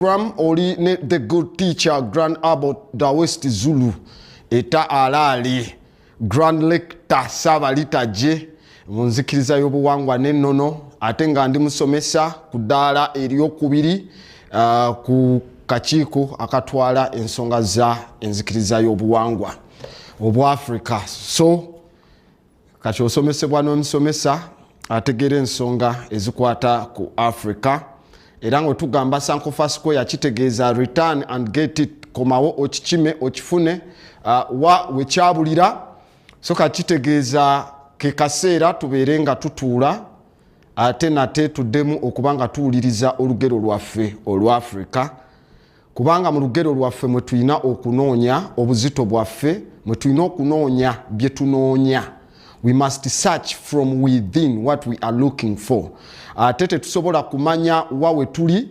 Program oli ne the good teacher Grand Abbot da West Zulu eta alali Grand Lector Sabalita J munzikiriza y'obuwangwa n'ennono ate nga ndi musomesa ku ddaala eryokubiri ku kakiiko akatwala ensonga za enzikiriza y'obuwangwa obwa Africa. So kati osomesebwa n'omusomesa ategera ensonga ezikwata ku Africa. Era ngo tugamba Sankofa Square kitegeeza return and get it komawo okichime okifune wa wekyabulira so kitegeeza ke kaseera tubeerenga tutuula ate nate tuddemu okubanga tuwuliriza olugero lwaffe olwa Africa kubanga mu lugero lwaffe mwe tulina okunoonya obuzito bwaffe mwe tulina okunoonya bye tunoonya. We must search from within what we are looking for. Tete tusobola kumanya wawe tuli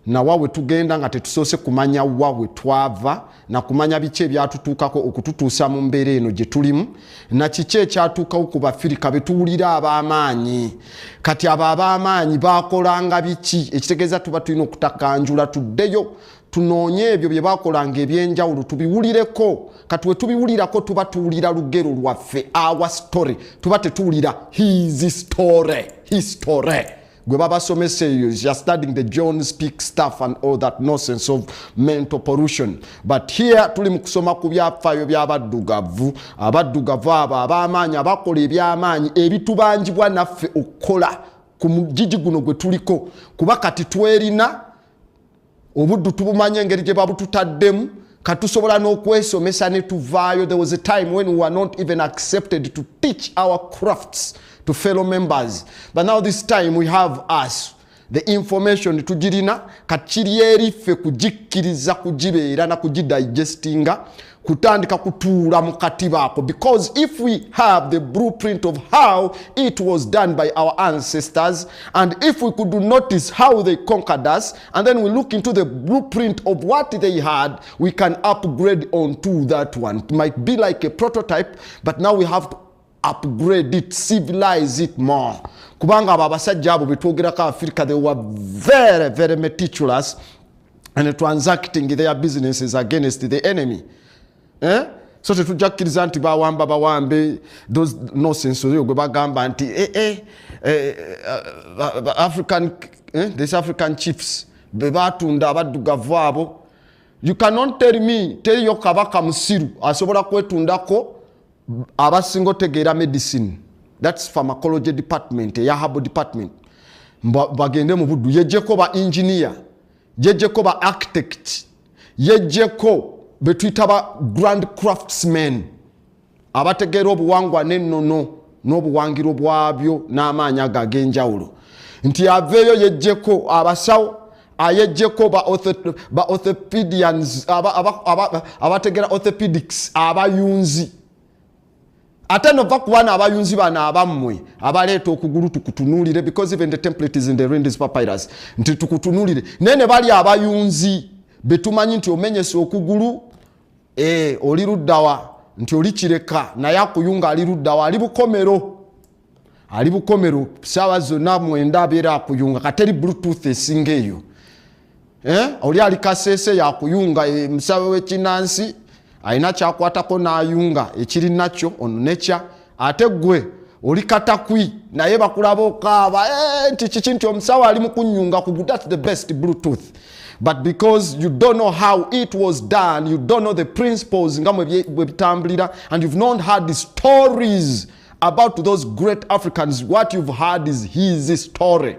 na wawe tugenda nga tetusose kumanya wawe twava na kumanya biche byatutukako okututuusa mu mbeera eno gye tulimu na kiche kyatuuka okuba Afrika betuwulira ab'amaanyi. Kati ab'amaanyi bakolanga biki ekitegeeza tuba tulina okutakanjula tuddeyo tunoonye ebyo bye bakolanga ebyenjawulo tubiwulireko kati we tubiwulirako tuba tuwulira lugero lwaffe our story tuba tetuwulira his story gwe babasomesa eyo you're studying the John speak stuff and all that nonsense of mental pollution but here tuli mu kusoma ku byafaayo by'abaddugavu abo ab'amaanyi abakola eby'amaanyi ebitubanjibwa naffe okukola ku mugigi guno gwe tuliko kuba kati twerina obuddu tubumanye engeri gye babututaddemu katusobola n'okwesomesa ne tuvaayo. There was a time when we were not even accepted to teach our crafts to fellow members, but now this time we have us the information tugirina kachiri eriffe kujikkiriza kugibeera na kugidigestinga kutandika kutuula mu katibaako because if we have the blueprint of how it was done by our ancestors and if we could notice how they conquered us and then we look into the blueprint of what they had, we can upgrade onto that one. It might be like a prototype but now we have to upgrade it, civilize it more. Kubanga abasajja abo betwogerako Africa, they were very very meticulous and transacting their businesses against the enemy. So tetujakkiriza nti bawambe those nonsense oyo gwe bagamba nti African these African chiefs bebatunda abaddugavu abo. You cannot tell yo kabaka musiru asobola kwetundako abasingo tegeera medicine. That's pharmacology department ya herbal department bagende mu buddu yejjeko ba engineer yejjeko ba architect yejjeko betwita ba grand craftsmen abategeera obuwangwa n'ennono n'obuwangiro bwabyo n'amaanyi ag'enjawulo nti aveeyo yejjeko abasawo ayejjeko ba orthopedians abategeera orthopedics abayunzi ate nova kuwana abayunzi bana abammwe abaleeta okugulu tukutunuulire because even the template is in the Rendis Papyrus nti tukutunuulire nene bali abayunzi betumanyi nti omenyesa okugulu oli luddawa nti oli kireka naye akuyunga ali luddawa ali bukomero saawa zonna mwenda abeera akuyunga kateri bluetooth esinga eyo oli ali kaseese yakuyunga musawe w'ekinansi alina kyakwatako n'ayunga ekiri nakyo ono nekya ate gwe oli katakwi naye bakulaba okaaba nti kiki nti omusawo ali mu kunnyunga ku that's the best bluetooth. But because you don't know how it was done, you don't know the principles and you've not heard the stories about those great Africans, what you've heard is his story.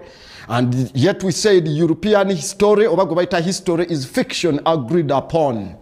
And yet we say the European history, or history, is fiction agreed upon.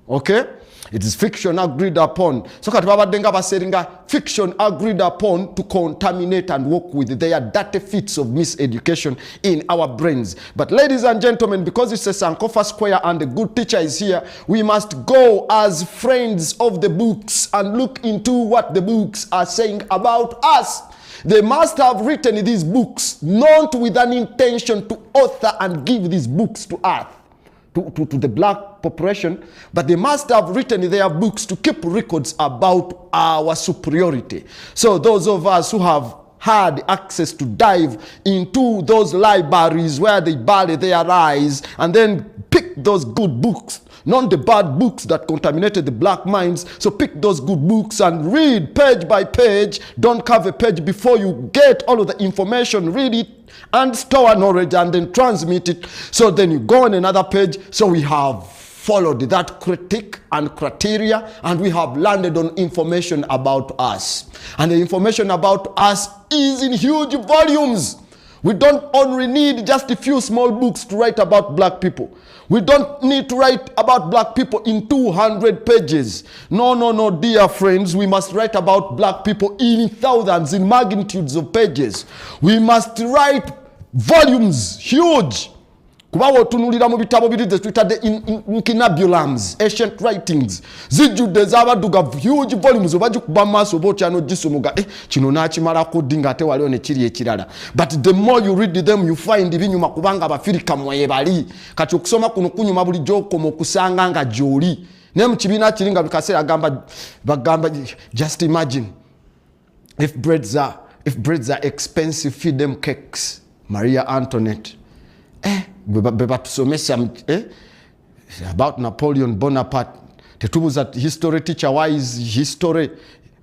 Okay? It is fiction agreed upon. So katibabaddenga baseringa fiction agreed upon to contaminate and work with their dirty fits of miseducation in our brains. But ladies and gentlemen, because it's a Sankofa Square and the good teacher is here, we must go as friends of the books and look into what the books are saying about us. They must have written these books not with an intention to author and give these books to earth. To the black population, but they must have written their books to keep records about our superiority. So those of us who have had access to dive into those libraries where they bury their eyes and then pick pick those good books, not the bad books that contaminated the black minds. So pick those good books and read page by page. Don't cover a page before you get all of the information. Read it and store knowledge and then transmit it. So then you go on another page. So we have followed that critique and criteria, and we have landed on information about us. And the information about us is in huge volumes. We don't only need just a few small books to write about black people. We don't need to write about black people in 200 pages. No, dear friends. We must write about black people in thousands, in magnitudes of pages. We must write volumes, huge. Kuba wotunulira mu bitabo biri ze twitadde incunabulums, ancient writings, zijjudde z'abaddugavu, huge volumes obagikuba maaso oba otyano gisumuga kino nakimalako ddi ng'ate waliwo ne kiri ekirala. But the more you read them you find binyuma kubanga abafirika mwebali. Kati okusoma kuno kunyuma buli gy'okoma okusanga nga gy'oli. Ne mu kibiina kiri nga bikaseera bagamba just imagine if breads are expensive, feed them cakes. Maria Antoinette. About Napoleon Bonaparte. Tetubuza history teacher, why is history?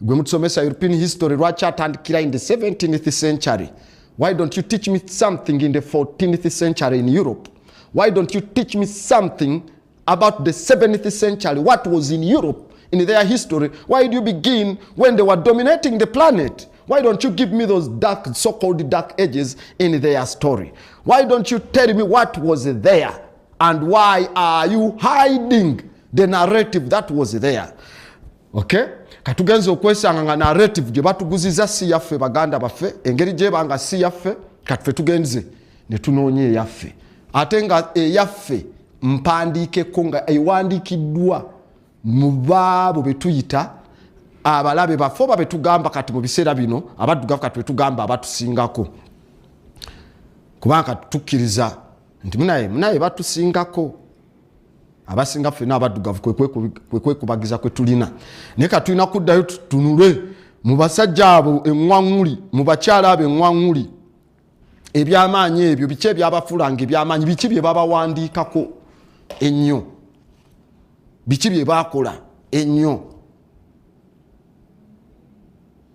Gwe mutusomesa European history lwaki atandikira in the 17th century. Why don't you teach me something in the 14th century in Europe? Why don't you teach me something about the 7th century? What was in Europe in their history? Why do you begin when they were dominating the planet? Why don't you give me those dark, so-called dark ages in their story? Why don't you tell me what was there? And why are you hiding the narrative that was there? Okay? Katugenze okwesanga nga narrative gye batuguziza si yaffe baganda baffe, engeri gye banga si yaffe, katufe tugenze ne tunoonye eyaffe. Ate nga eyaffe mpandiikeko nga ewandiikiddwa mu baabo be tuyita abalabe baffe oba be tugamba kati mu biseera bino abaddugavu kati be tugamba abatusingako. Kubanga tukkiriza nti munaye batusingako. Abasinga ffenna abaddugavu kwe kwekubagiza kwe tulina. Naye ka tulina kuddayo tutunule mu basajja abo eŋŋwaŋŋuli, mu bakyala abo eŋŋwaŋŋuli, ebyamaanyi ebyo biki ebyabafuulanga ebyamaanyi, biki bye babawandiikako ennyo, biki bye baakola ennyo,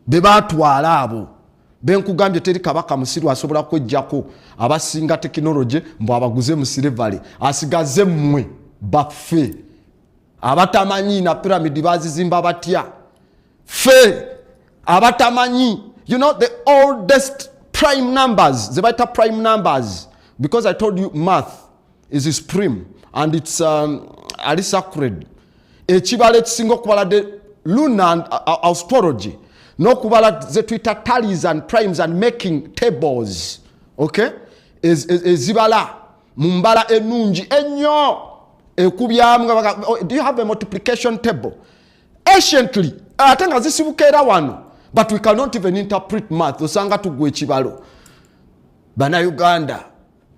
be baatwala abo. Benkugambye teri kabaka musiru asobola kwejjako abasinga tekinologi mbu abaguze mu silivale asigaze mmwe baffe abatamanyi na piramidi bazizimba batya fe abatamanyi. You know the oldest prime numbers, they baita prime numbers, because I told you math is supreme and it's ali sacred. Ekibala ekisinga okubala de lunar and astrology n'okubala ze twita tallies and primes and making tables, okay, ezibala mu mbala ennungi ennyo ekubyamu. Do you have a multiplication table? Anciently ate nga zisibuka era wano, but we cannot even interpret math. Osanga tugwa ekibalo Bannayuganda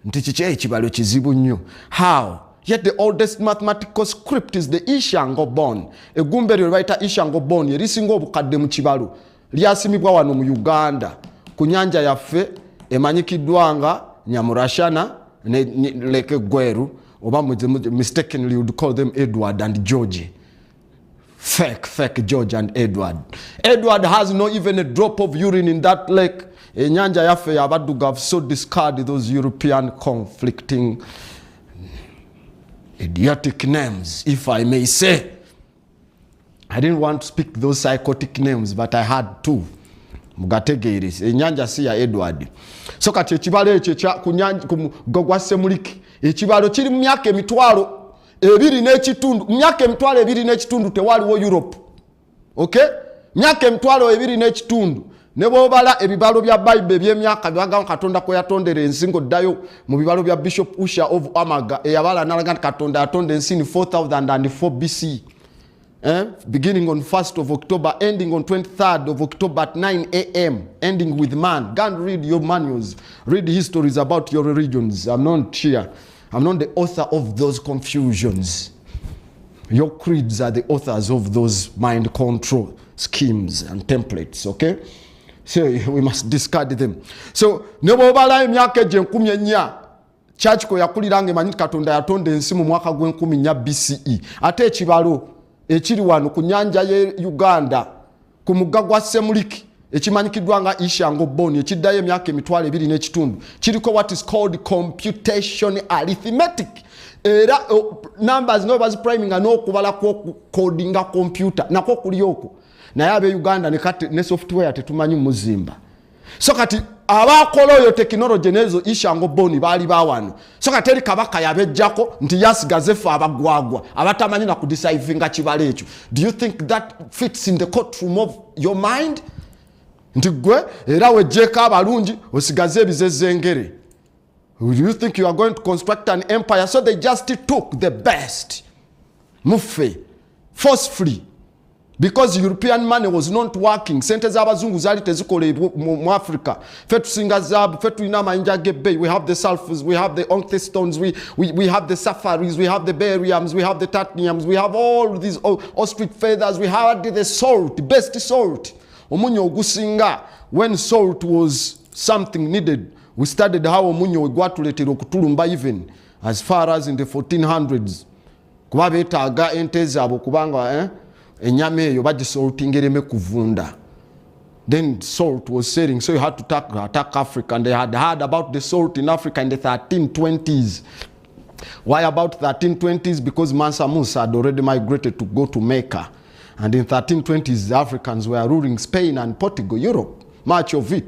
nti kiki ekibalo kizibu nnyo. How? Yet the oldest mathematical script is the Ishango bone. Egumbe lyo bayita Ishango bone erisinga obukadde mu kibalo lyasimibwa wano mu Uganda ku nyanja yaffe emanyikiddwa nga Nyamurashana ne Lake Gweru, oba mistakenly would call them Edward and George. Fake George and Edward. Edward has not even a drop of urine in that lake. Enyanja yaffe yabaddugavu, so discard those European conflicting idiotic names, if I may say. I didn't want to speak those psychotic names, but I had to. Mugategeerese enyanja si ya Edward. So kati ekibalo ekyo kya ku gogwa Semuliki, ekibalo kiri mu myaka emitwalo 2 n'ekitundu. Myaka emitwalo 2 n'ekitundu tewaliwo Europe. Okay? Myaka emitwalo 2 n'ekitundu. Ne bw'obala ebibalo bya Bible eby'emyaka byagamba Katonda kwe yatondera ensi ng'oddayo mu bibalo bya Bishop Usha of Amaga eyabala n'alaga nti Katonda yatonda ensi in 4004 BC. Beginning on 1st of October, ending on 23rd of October at 9 a.m., ending with man. Go and read your manuals. Read histories about your religions. I'm not here. I'm not the author of those confusions. Your creeds are the authors of those mind control schemes and templates, okay? So we must discard them. So, nebobala emyaka 14 church ko yakuliranga emanyi Katonda yatonda ensi mu mwaka gw'10 BCE ate ekibalo ekiri wano ku nyanja ye Uganda ku mugga gwa Semuliki ekimanyikidwa nga Ishango Boni ekiddayo emyaka emitwalo 2 n'ekitundu kiriko what is called computation arithmetic era numbers no baz priming no kubala ko codinga computer nako kulioko naye abe Uganda ne software tetumanyi muzimba so kati abakola oyo technology nezo Ishango Boni bali bawano so kati eri kabaka yabejjako nti yasigaze fa abagwagwa abatamanyi na kudeciphinga kibale ekyo. Do you think that fits in the courtroom of your mind? Nti gwe era wejjeka abalungi osigaze ebizezengere. Do you think you are going to construct an empire? So they just took the best mufe forcefully because European money was not working. Sente z'abazungu zali tezikole mu Africa. Fetu singa zabu, fetu ina mainja gebe. We have the sulfurs, we have the oncthostones, we have the safaris, we have the bariums, we have the titaniums, we have all these ostrich feathers, we have the salt, the best salt. Omunyo ogusinga, when salt was something needed, we studied how omunyo gwatuletera okutulumba even as far as in the 1400s. Kuba betaaga ente zaabo kubanga enyama eyo bagisaltingireme kuvunda. Then salt was selling, so you had to attack Africa, and they had heard about the salt in Africa in the 1320s. Why about 1320s? Because Mansa Musa had already migrated to go to Mecca. And in 1320s, the Africans were ruling Spain and Portugal, Europe, much of it.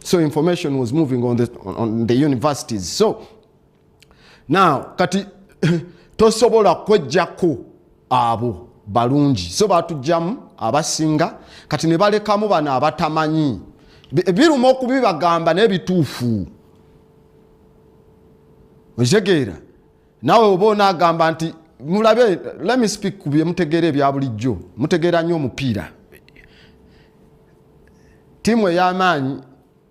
So information was moving on the universities. So now, kati tosobola kwejjako abo balungi. So batujjamu abasinga kati ne balekamu bana abatamanyi. Biruma okubibagamba n'ebituufu. Ojegeera. Nawe obona agamba nti mulabe, let me speak ku bye mutegere ebya bulijjo. Mutegera nnyo omupiira. Timu ey'amaanyi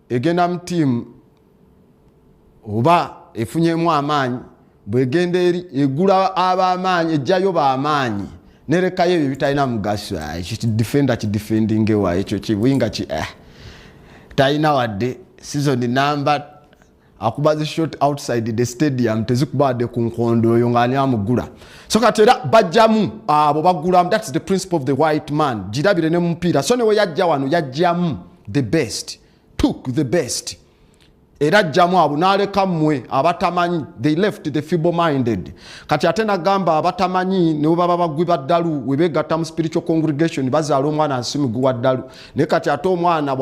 egenda mu timu oba efunyemu amaanyi bwegenda eri egula ab'amaanyi ejjayo b'amaanyi nerekayo ebyo bitalina mugaso defender defending ewa ekyo kiwinga talina wadde season number akubaze shot outside the stadium tezikubadde ku nkondo oyo ng'ani amugula. So kati era bajjamu abo bagulamu. That's the principle of the white man. Girabire ne mupiira. So ne we yajja wano yajjamu the best. Took the best. Era jamu abo naleka mmwe abatamanyi. They left the feeble minded. Kati ate nagamba abatamanyi ne baba bagwi baddalu we begatta mu spiritual congregation bazaala omwana nsimugu waddalu. Ne kati ate omwana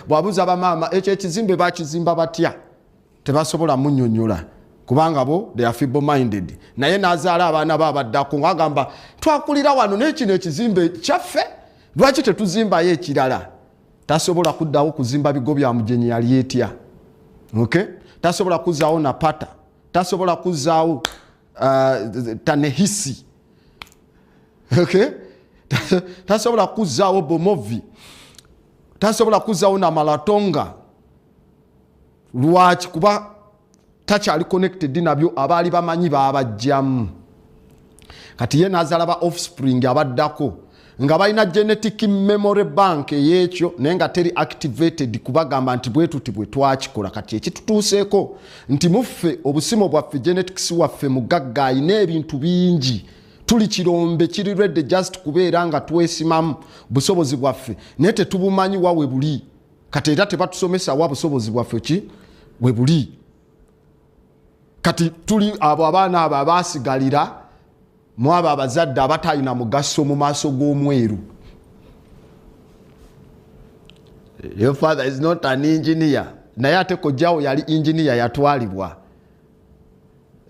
bwabuza bamama ekyo ekizimbe bakizimba batya tebasobola munnyonnyola kubanga bo they are feeble minded. Naye nazaala abaana babaddako ngagamba twakulira wano n'ekino ekizimbe kyaffe lwaki tetuzimbayo ekirala. Tasobola kuddawo kuzimba bigo bya mujenyi yali etya. Okay? Tasobola kuzaawo Napata. Tasobola kuzaawo Tanehisi. Okay? Tasobola kuzaawo Bomovi. Tasobola kuzaawo na Malatonga. Lwaki kuba takyali connected nabyo abaali bamanyi babajjamu. Kati ye nazaala ba offspring abaddako nga balina genetic memory bank eyekyo naye nga teri activated kubagamba nti bwetuti bwe twakikola. Kati ekitutuuseeko nti muffe obusimo bwaffe genetics waffe mugagga ayina ebintu bingi tuli kirombe kiri ready just kubeera nga twesimamu busobozi bwaffe naye tetubumanyi wa we buli. Kati era tebatusomesa wa busobozi bwaffe ki we buli. Kati tuli abo abaana abo abasigalira mu abo abazadde abatalina mugaso mu maaso g'omweru. Your father is not an engineer. Naye ate kojjawo yali engineer yatwalibwa.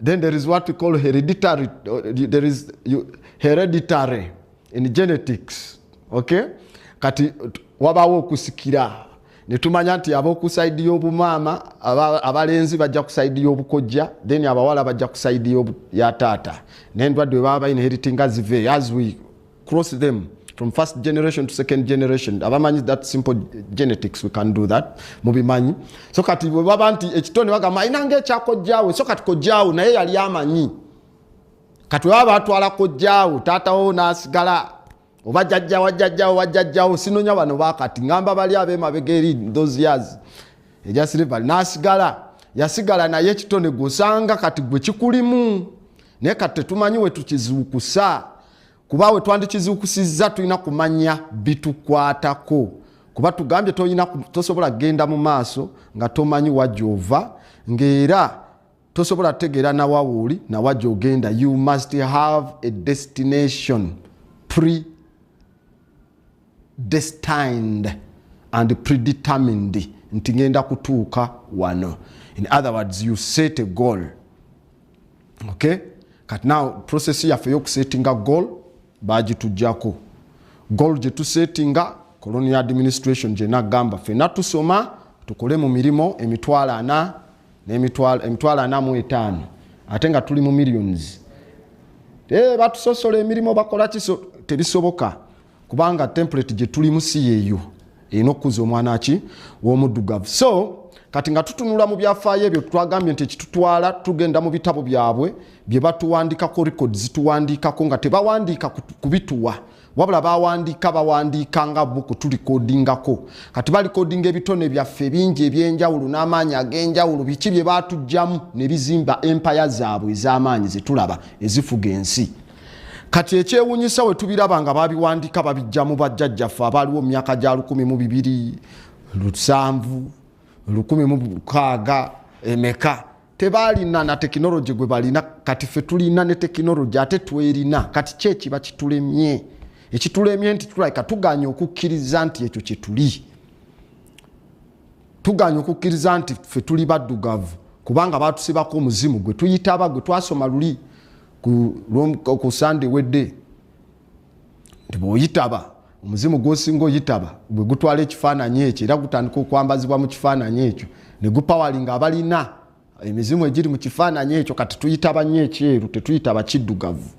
Then there is what we call hereditary. There is hereditary in genetics. Okay? Kati wabawo okusikira. Netumanya nti abokusaidi y'obumama abalenzi bajja kusaidi y'obukojja then abawala bajja kusaidi ya tata n'endwadde baba inheriting as we cross them from first generation to second generation. Abamanyi that simple genetics we can do that mubimanyi. So kati baba nti ekitone bagamba inange kyakojjawe so kati kojjawe naye yali amanyi kati baba atwala kojjawe tata wo nasigala oba wajjajjawo sinonya bano bakati ngamba bali abema begeri those years ejasire bali nasigala yasigala naye ekitone gosanga kati gwe kikulimu naye kati tetumanyi we tukizuukusa kuba we twandikizuukusizza tulina kumanya bitukwatako kuba tugambye tosobola genda mu maaso nga tomanyi wajova ng'era tosobola tegeera nawawuli nawajogenda. You must have a destination predestined and predetermined nti ngenda kutuuka wano. In other words, you set a goal. Okay? Kati now process yaffe y'okusetinga goal bagitujjako. Goal gye tusetinga colonial administration gye nagamba ffenna tusoma tukole mu mirimo emitwalo 45 ate nga tuli mu millions. Batusosola emirimu bakola kiso tebisoboka kubanga template gye tulimu si yeeyo erina okukuza omwana ki w'omuddugavu. So kati nga tutunula mu byafaayo ebyo twagambye nti ekitutwala tugenda mu bitabo byabwe bye batuwandikako records tuwandiikako nga tebawandiika kubituwa wabula bawandiika nga buku tulikodingako. Kati balikodinga ebitone byaffe bingi ebyenjawulo n'amaanyi ag'enjawulo biki bye batujjamu ne bizimba empire zaabwe ez'amaanyi ze tulaba ezifuga ensi. Kati ekyewuunyisa we tubiraba nga babiwandika babijjamu bajjajjaffe abaaliwo mu myaka gya 1200 7 16 emeka tebaalina na tekinologi gwe balina. Kati ffe tulina ne tekinologi ate twerina. Kati kyekiba kitulemye ekitulemye nti tulabika tuganya okukkiriza nti ekyo kye tuli. Tuganya okukkiriza nti ffe tuli baddugavu kubanga batusibako omuzimu gwe tuyitaba gwe twasoma luli ku Sunday wedde nti bw'oyitaba omuzimu gw'osinga oyitaba bwe gutwala ekifaananyi ekyo era gutandika okwambazibwa mu kifaananyi ekyo ne gupawalinga abalina emizimu egiri mu kifaananyi ekyo. Kati tuyitaba nnyo ekyeru tetuyitaba kiddugavu.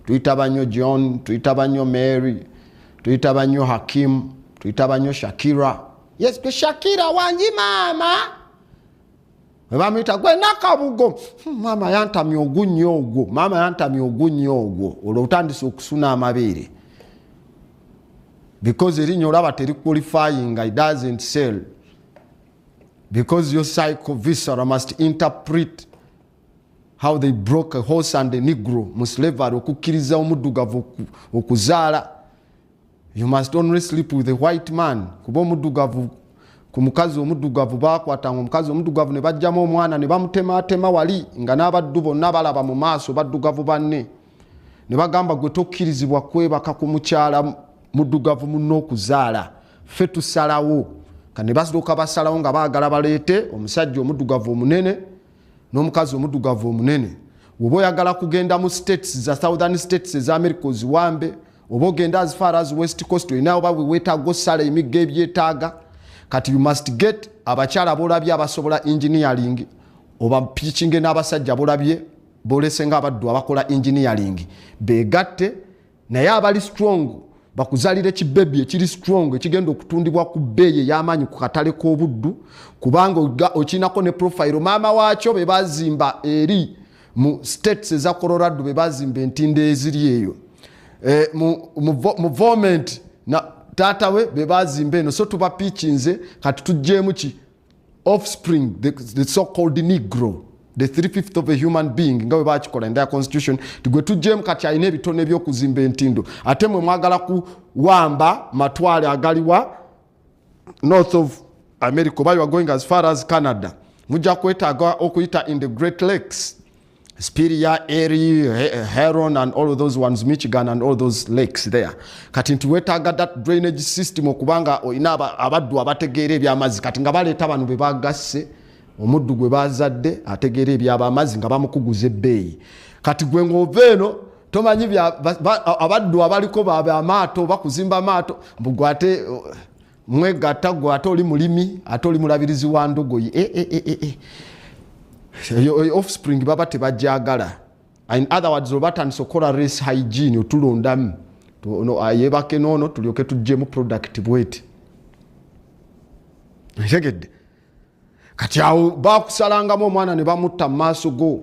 Tuyitaba nnyo John, tuyitaba nnyo Mary, tuyitaba nnyo Hakim, tuyitaba nnyo Shakira. Yes, gwe Shakira wanji maama bamuyita gwe nakabugo maama yantamya ogunnyo ogwo maama yantamya ogunnyo ogwo olwo otandise okusuna amabeere because erinnya olaba terqualifying, it doesn't sell because your psychoviscera must interpret how they broke a horse and a negro mu slavery okukkiriza omuddugavu okuzaala. You must only sleep with a white man kuba omuddugavu ku mukazi omuddugavu baakwatanga omukazi omuddugavu ne bajjamu omwana ne bamutematema wali nga n'abaddu bonna balaba mu maaso baddugavu banne ne bagamba gwe tokkirizibwa kwebaka ku mukyala muddugavu munno okuzaala ffe tusalawo. Kane basooka basalawo nga baagala baleete omusajja omuddugavu omunene n'omukazi omuddugavu omunene. Oba oyagala kugenda mu states za southern states eza America oziwambe oba ogenda as far as west coast olina oba weetaaga osala emigga ebyetaaga. Kati you must get abakyala bolabye abasobola engineering oba pitching n'abasajja bolabye bolese nga abaddu abakola engineering begatte naye abali strong bakuzalire kibebi ekiri strong ekigenda okutundibwa ku bbeeyi ey'amaanyi ku katale k'obuddu kubanga okinako ne profile maama waakyo be bazimba eri mu states eza Colorado be bazimba entindo eziri eyo mu voment na tata we be bazimba eno. So tuba pitchinze kati tujjemu ki offspring the so called negro the 3/5 of a human being nga we bakikola in their constitution tugwe tujjemu kati ayina ebitone by'okuzimba entindo ate mwe mwagala kuwamba matwale agaliwa north of America by you are going as far as Canada mujja kwetaaga okuyita in the Great Lakes Superior, Erie, Huron and all of those ones, Michigan and all those lakes there. Kati ntuwetaaga that drainage system okubanga oyina abaddu abategeera eby'amazzi kati nga baleeta abantu be bagasse omuddu gwe bazadde ategeera eby'amazzi nga bamukuguza ebbeeyi. Kati gwe ng'ova eno tomanyi abaddu abaliko babe amaato bakuzimba amaato mbugwe ate mwegatta gwe ate oli mulimi ate oli mulabirizi wa ndogoyi offspring baba tebajagala. In other words obatandise okola race hygiene otulondamu yebake noono tulyoke tujjemu product bweti ntegedde. Kati awo bakusalangamu omwana ne bamutta mu maaso go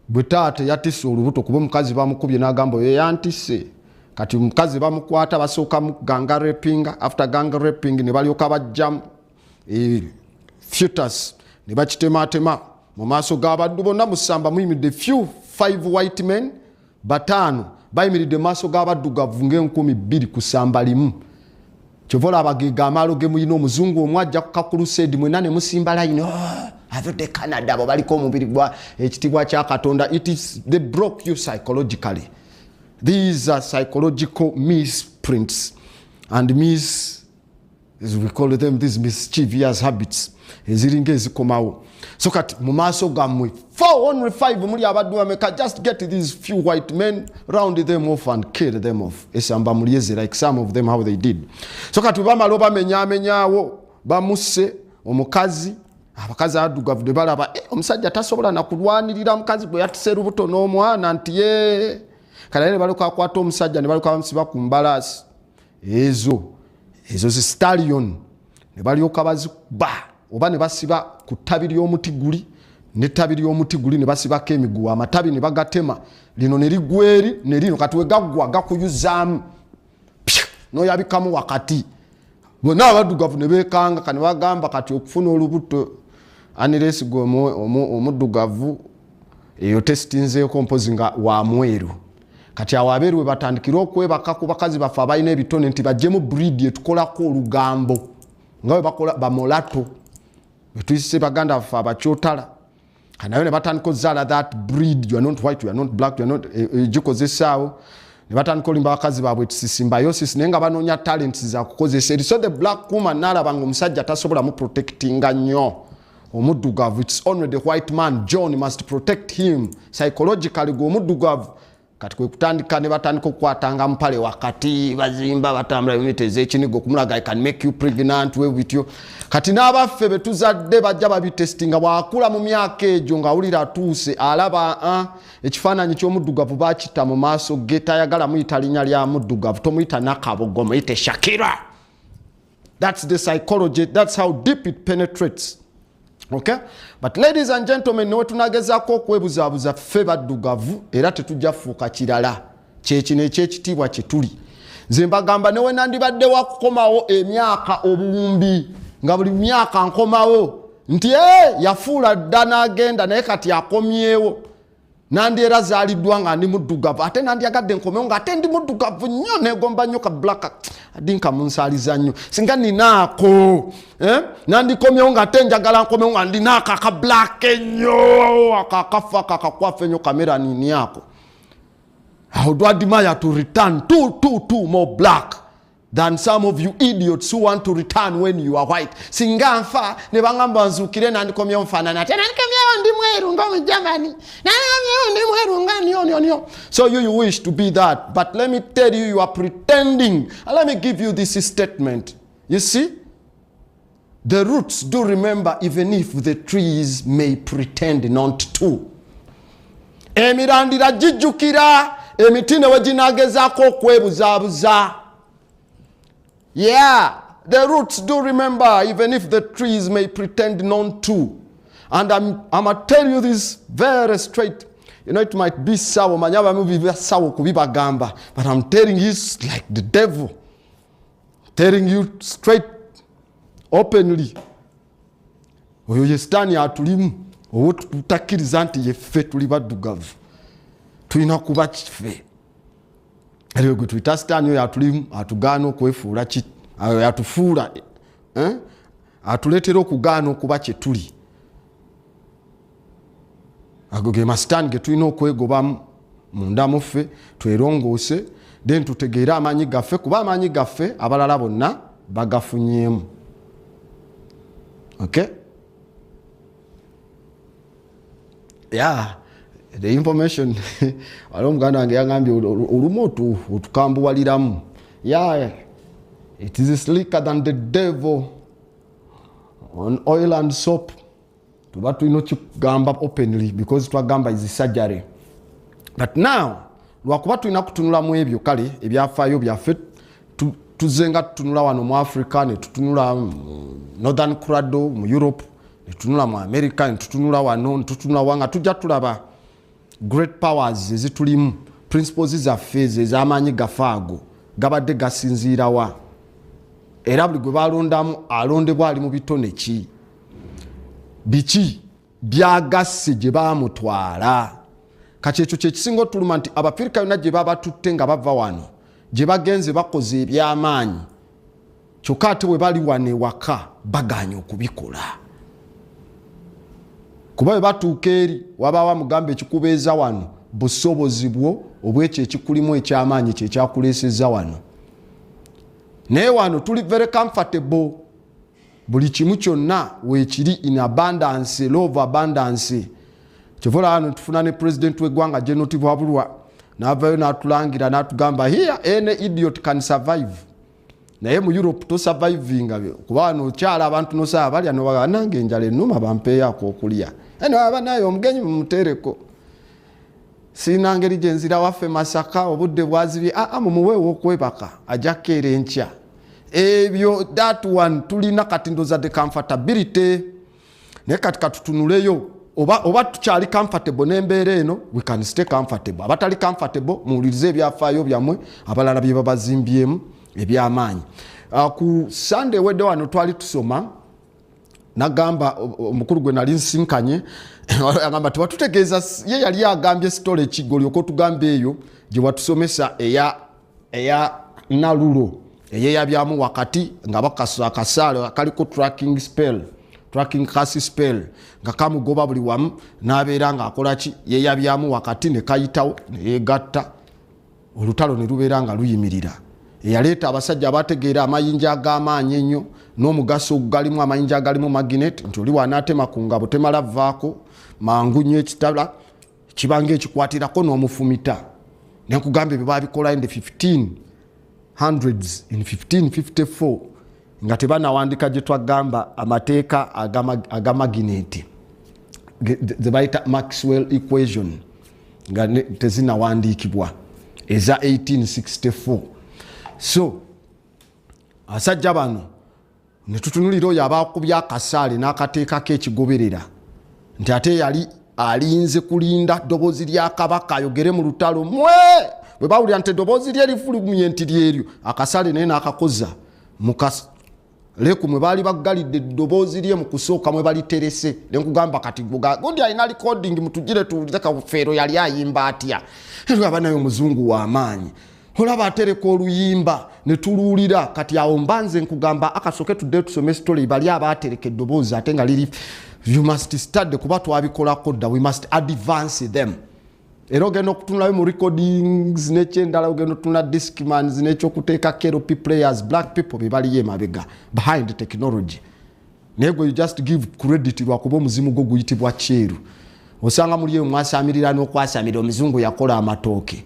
bwe taate yatisse olubuto kuba omukazi bamukubye n'agamba oyo yantisse. Kati omukazi bamukwata basooka mu ganga raping after ganga raping ne balyoka bajjamu fetus ne bakitematema mu maaso g'abaddu bonna mu ssamba muyimiridde few 5 white men bataano bayimiridde mu maaso g'abaddugavu ng'enkumi 2 ku ssamba limu kyova olaba geega amaalo ge muyina omuzungu omu ajja ku kakulusedi mwena ne musimba layini avudde Canada abo baliko omubiri gwa ekitiibwa kya Katonda. They broke you psychologically. These are psychological misprints and as we call them, these mischievous habits eziringa ezikomawo. So kati mu maaso gammwe only 5 muli abaddu bameka, just get these few white men, round them off and kill them off. Esamba mulieze like some of them how they did. So kati bamalo bamenyamenyaawo bamusse omukazi, abakazi addugavu ne balaba omusajja tasobola na kulwanirira mukazi gwe yatise lubuto n'omwana nti ye kale ne baliko akwata omusajja ne baliko amusiba ku mbalaasi ezo zi stallion ne balyoka bazikuba oba ne basiba ku ttabi ly'omuti guli n'ettabi ly'omuti guli ne basibako emiguwa amatabi ne bagatema lino ne ligweri ne lino kati we gaggwa gakuyuzaamu n'oyabikamu wakati bonna abaddugavu ne beekanga kane bagamba kati okufuna olubuto unless gwe omuddugavu eyo testinzeeko mpozi nga wa mweru kati awo abeeru we batandikira okwebaka ku bakazi baffe abalina ebitone nti bajjemu breed etukolako olugambo nga we bakola bamolato betuyise baganda baffe abakyotala nayo ne batandika ozaala that breed. You are not white, you are not black, you are not gikozesaawo ne batandika olimba abakazi baabwe symbiosis naye nga banoonya talents za kukozesa eri. So the black woman n'alaba nga omusajja tasobola mu protectinga nnyo omuddugavu. It's only the white man John must protect him psychologically gwe omuddugavu. Kati kwe kutandika ne batandika okukwatanga mpale wakati bazimba batambula emiti ez'ekinigo kumulaga I can make you pregnant we with you. Kati n'abaffe betuzadde bajja babitestinga bwakula mu myaka egyo nga awulira atuuse alaba ekifaananyi ky'omuddugavu baakita mu maaso ge tayagala muyita linnya lya muddugavu tomuyita Nakabogo muyite Shakira. That's the psychology, that's how deep it penetrates. Okay? But ladies and gentlemen, newe tunagezaako okwebuzaabuza ffe baddugavu era tetujja fuuka kirala kyekino ekyekitiibwa kye tuli. Nze mbagamba newe nandibadde wakukomawo emyaka obuwumbi nga buli myaka nkomawo nti yafuula dda n'agenda naye kati akomyewo nandi era zaaliddwa nga ndi muddugavu ate nandyagadde nkomewo nga ate ndi muddugavu nnyo negomba nnyo ka black adinka munsaaliza nnyo singa ninaako nandikomyewo nga ate njagala nkomewo nga ndinaako aka black ennyo akakafa kakakwafa ennyo kamera nini ako. I would admire to return too more black than some of you idiots who want to return when you are white. Singa nfa ne bangamba nzukire nandikomyewo nfaanana ate nandikomyewo ndi mweru nga mu Germany nandikomyewo ndi mweru nga nyo. So you wish to be that, but let me tell you, you are pretending. And let me give you this statement. You see, the roots do remember even if the trees may pretend not to. Emirandira jijjukira emiti ne weginagezaako okwebuzaabuza. Yeah, the roots do remember even if the trees may pretend not to. And I'm going to tell you this very straight. You know, it might be sour, manyaba mubi sour kubibagamba, but I'm telling you it's like the devil. Telling you straight, openly. Oyo yestani atulimu, owo tutakiriza nti yeffe tuli baddugavu. Tulina kuba kiffe. Eriyo gwe tuyita sitaani oyo atulimu atugaana okwefuula atufuula atuleetera okugaana okuba kye tuli. Ago ge masitaani ge tulina okwegobamu munda mu ffe twerongoose then tutegeere amaanyi gaffe kuba amaanyi gaffe abalala bonna bagafunyeemu. Okay? Yeah. The information waliwo muganda wange yangambye olumu otukambuwaliramu. Yeah, it is slicker than the devil on oil and soap. Tuba tulina okigamba openly because twagamba is surgery. But now lwakuba tulina kutunulamu ebyo kale ebyafaayo byaffe tuzenga tutunula wano mu Africa ne tutunula Northern Crado mu Europe ne tutunula mu America ne tutunula wano ne tutunula wanga tujja tulaba great powers ezitulimu principles zaffe ez'amaanyi gaffe ago gabadde gasinziirawa era buli gwe balondamu alondebwa ali mu bitone ki. biki byagasse gye baamutwala kati ekyo kyekisinga otuluma nti abafirika yonna gye babatutte nga bava wano gye bagenze bakoze ebyamaanyi kyokka ate bwe bali wano ewaka baganya okubikola kuba bwe batuuka eri wabaawo amugamba ekikubeeza wano busobozi bwo obwekyo ekikulimu ekyamaanyi kyekyakuleeseza wano naye wano tuli very comfortable buli kimu kyonna weekiri in abundance love abundance kyovola wano tufuna ne president w'eggwanga General Wabulwa n'avaayo n'atulangira n'atugamba here any idiot can survive naye mu Europe to survivinga kuba wano okyala abantu nosaba balya nobaga nange enjala ennuma bampeeyako okulya eno aba nayo omugenyi mumuteereko sina ngeri gye nzira waffe Masaka obudde bwazibye mumuweewo okwebaka ajakkeera enkya ebyo that one tulina kati ndoza de comfortability naye kati katutunuleyo oba tukyali comfortable n'embeera eno we can stay comfortable abatali comfortable muwulirize ebyafaayo byammwe abalala bye babazimbyemu ebyamaanyi ku Sunday wedde wano twali tusoma nagamba omukulu gwe nali nsinkanye agamba tebatutegeeza ye yali agambye story ekigoli okwo tugambe eyo gye watusomesa eya Nalulo eyeyabyamu wakati nga bakasa akasaale kaliko tracking kasi spell nga kamugoba buli wamu n'abeera ng'akola ki yeyabyamu wakati ne kayitawo ne yeegatta olutalo ne lubeera nga luyimirira eyaleeta abasajja abategeera amayinja ag'amaanyi ennyo n'omugaso galimu amayinja agalimu magnet nti oli wanaatema ku ngabo temala vaako mangu nnyo ekitala kibanga ekikwatirako n'omufumita nenkugamba bye baabikola in the 1500s in 1554 nga tebanawandika gye twagamba amateeka agamagineti ze bayita Maxwell equation nga tezinawandiikibwa eza 1864 so asajja bano ne tutunulira oyo abaakubya akasaale n'akateeka k'ekigoberera nti ate yali alinze kulinda ddoboozi lya kabaka ayogere mu lutalo mwe bwe bawulira nti eddoboozi lye lifulumye nti lyeryo akasaale naye n'akakoza leku mwe baali baggalidde eddoboozi lye mu kusooka mwe baliterese ne nkugamba kati gundi alina recording mutugire tuwulize kafeero yali ayimba atya aba nayo omuzungu w'amaanyi olaba atereka oluyimba ne tuluwulira kati awo mbanze nkugamba akasooke tudde tusome story bali abaatereka eddoboozi ate nga liri you must study kuba twabikolako dda we must advance them era ogenda okutunulayo mu recordings nekyendala ogenda otunula discmans nekyokuteeka KLP players black people bebaliyo emabega behind technology naye gwe you just give credit lwakuba omuzimu gwo guyitibwa kyeru osanga muliyo mwasamirira n'okwasamira omuzungu yakola amatooke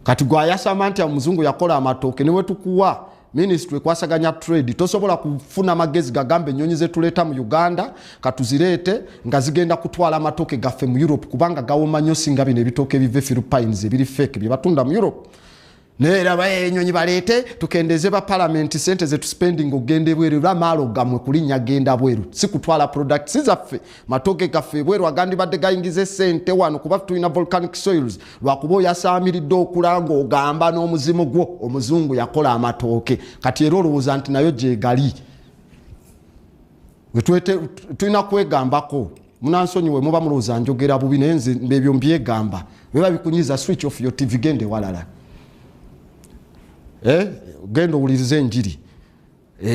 kati gwayasama nti omuzungu yakola amatooke newe tukuwa ministry kwasaganya trade tosobola kufuna magezi gagambe ennyonyi zetuleeta mu Uganda katuzireete nga zigenda kutwala amatoke gaffe mu Europe kubanga gawoma nnyo singa bino ebitooke bive Philippines ebiri fake bye batunda mu Europe neera baye ennyonyi baleete tukendeze ba parliament sente ze tuspending ogende bweru lamaalo gamwe kulinnya genda bweru si kutwala products zaffe matoke gaffe bweru agandi badde gayingize sente wano kuba tulina volcanic soils lwakuba yasaamiridde okulanga ogamba n'omuzimu gwo omuzungu yakola amatooke kati era olowooza nti nayo gye gali tulina kwegambako munansonyiwe muba mulowooza njogera bubi naye nze ebyo mbyegamba biba bikunyiza switch off your TV gende walala genda owulirize enjiri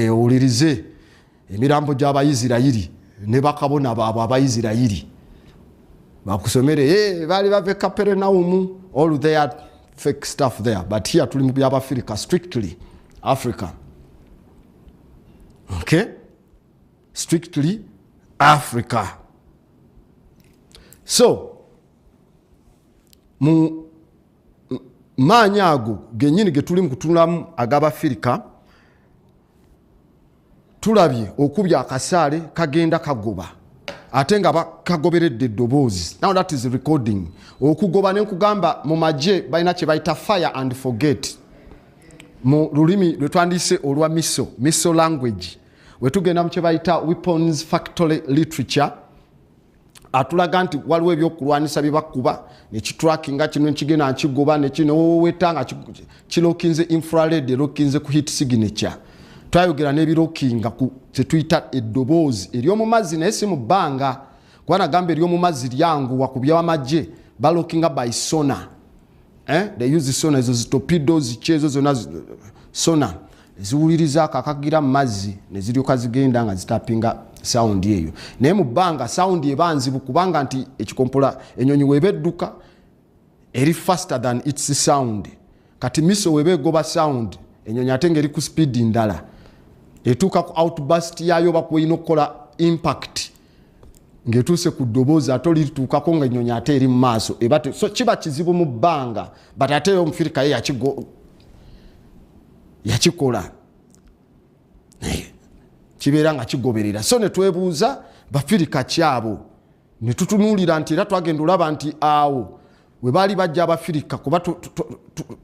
owulirize emirambo gy'Abayisirayiri ne bakabona baabwe Abayisirayiri bakusomere baali bave Capernaum all their fake stuff there but here tuli mu by'Abafirika strictly Africa okay strictly Africa so mu maanyi ago gennyini ge tuli mu kutunulamu ag'Abafirika tulabye okubya akasaale kagenda kagoba ate nga kagoberedde eddoboozi now that is recording okugoba nenkugamba mu magye balina kye bayita fire and forget mu lulimi lwe twandise olwa miso language wetugenda mu kye bayita weapons factory literature atulaga nti waliwo ebyokulwanisa bye bakuba nekitrackinga kino ekigenda nkigoba nekino wetanga kilokinze infrared erokinze ku hit signature twayogera n'ebirokinga ku kyetuyita eddoboozi ery'omu mazzi naye si mu bbanga kuba nagamba ery'omu mazzi lyanguwa ku by'amagye balokinga by sonar. They use sonar, ezo zitopidos kyezo zonna sonar ziwuliriza akakagira mu mazzi ne ziryoka zigenda nga zitapinga sound eyo. Naye mu bbanga sound eba nzibu kubanga nti ekikompola ennyonyi weeba edduka eri faster than its sound. Kati miso weeba egoba sound ennyonyi ate ngeri ku speed ndala etuuka ku outburst yayo bakweyina okukola impact ng'etuuse ku ddoboozi ate olituukako nga ennyonyi ate eri mu maaso so kiba kizibu mu bbanga but ate omufirika ye yakikola kibeera nga kigoberera. So ne twebuuza bafirika kyabo ne tutunuulira nti era twagenda olaba nti awo we baali bajja abafirika kuba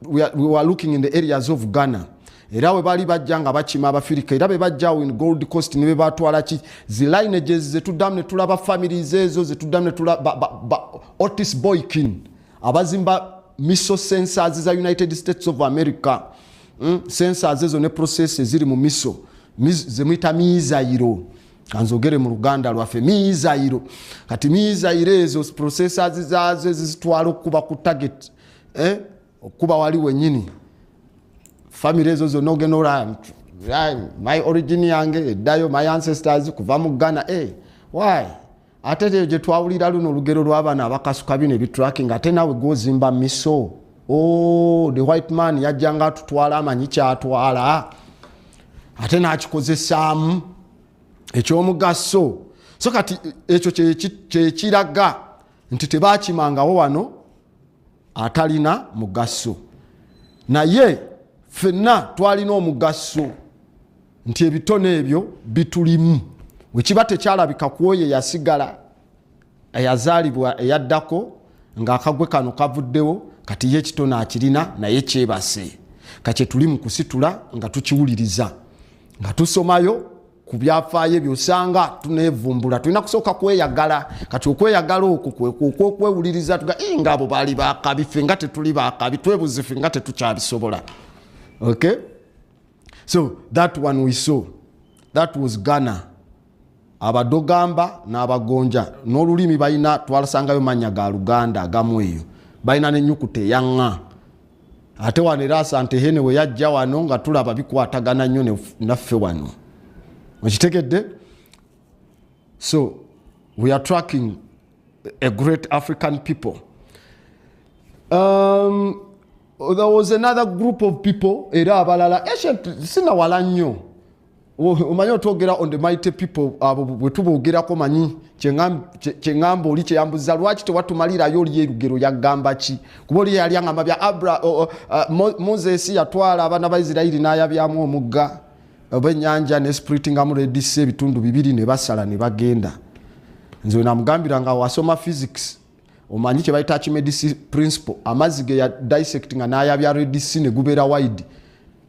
we were looking in the areas of Ghana. Era we baali bajja nga bakima abafirika era be bajjawo in Gold Coast ne be batwala ki zi lineages zetuddamu ne tulaba families ezo zetuddamu ne tulaba Otis Boykin abazimba missile sensors za United States of America. Sensors ezo ne process ziri mu missile zemuyita mizairo kanzogere mu Luganda lwaffe mizairo. Kati mizairo ezo processors zazo zitwala okuba ku target okuba wali wenyini family ezo zo nogenora my origin yange eddayo my ancestors kuva mu Ghana why ate je twawulira luno lugero lw'abaana abakasuka bino ebitracking ate nawe gozimba miso the white man yajjanga atutwala amanyi kyatwala ate n'akikozesaamu ekyomugaso. So kati ekyo kyekiraga nti tebakimangawo wano atalina mugaso naye fenna twalina omugaso nti ebitone ebyo bitulimu wekiba tekyalabika ku oyo yasigala eyazaalibwa eyaddako ng'akagwe kano kavuddewo kati ye ekitone akirina naye kyebase kakye tuli mu kusitula nga tukiwuliriza nga tusomayo ku byafaayo ebyosanga tuneevumbula tulina kusooka kweyagala kati okweyagala okwo okwewuliriza tuga ng'abo baali bakabi ffe nga tetuli bakabi twebuze ffe nga tetukyabisobola. Okay, so that one we saw that was Ghana. Abadogamba n'abagonja n'olulimi balina twalasangayo mannya ga Luganda agamu eyo balina n'ennyukuta eyanga ate wano era Asante Hene we yajja wano nga tulaba bikwatagana nnyo naffe wano okitegedde. So we are tracking a great African people. There was another group of people era abalala sina wala nnyo omanyi otwogera on the mighty people abo bwe tuboogerako manyi kyengamba oli kyeyambuza lwaki tewatumalirayo oli erugero yagamba ki kuba oli yali angamba bya Moses yatwala abaana ba Isirayiri n'ayabyamu omugga oba ennyanja ne splittingamu Red Sea ebitundu bibiri ne basala ne bagenda. Nze namugambira nga wasoma physics omanyi kye bayita Archimedes principle amazzi ge ya dissecting n'ayabya Red Sea ne gubeera wide.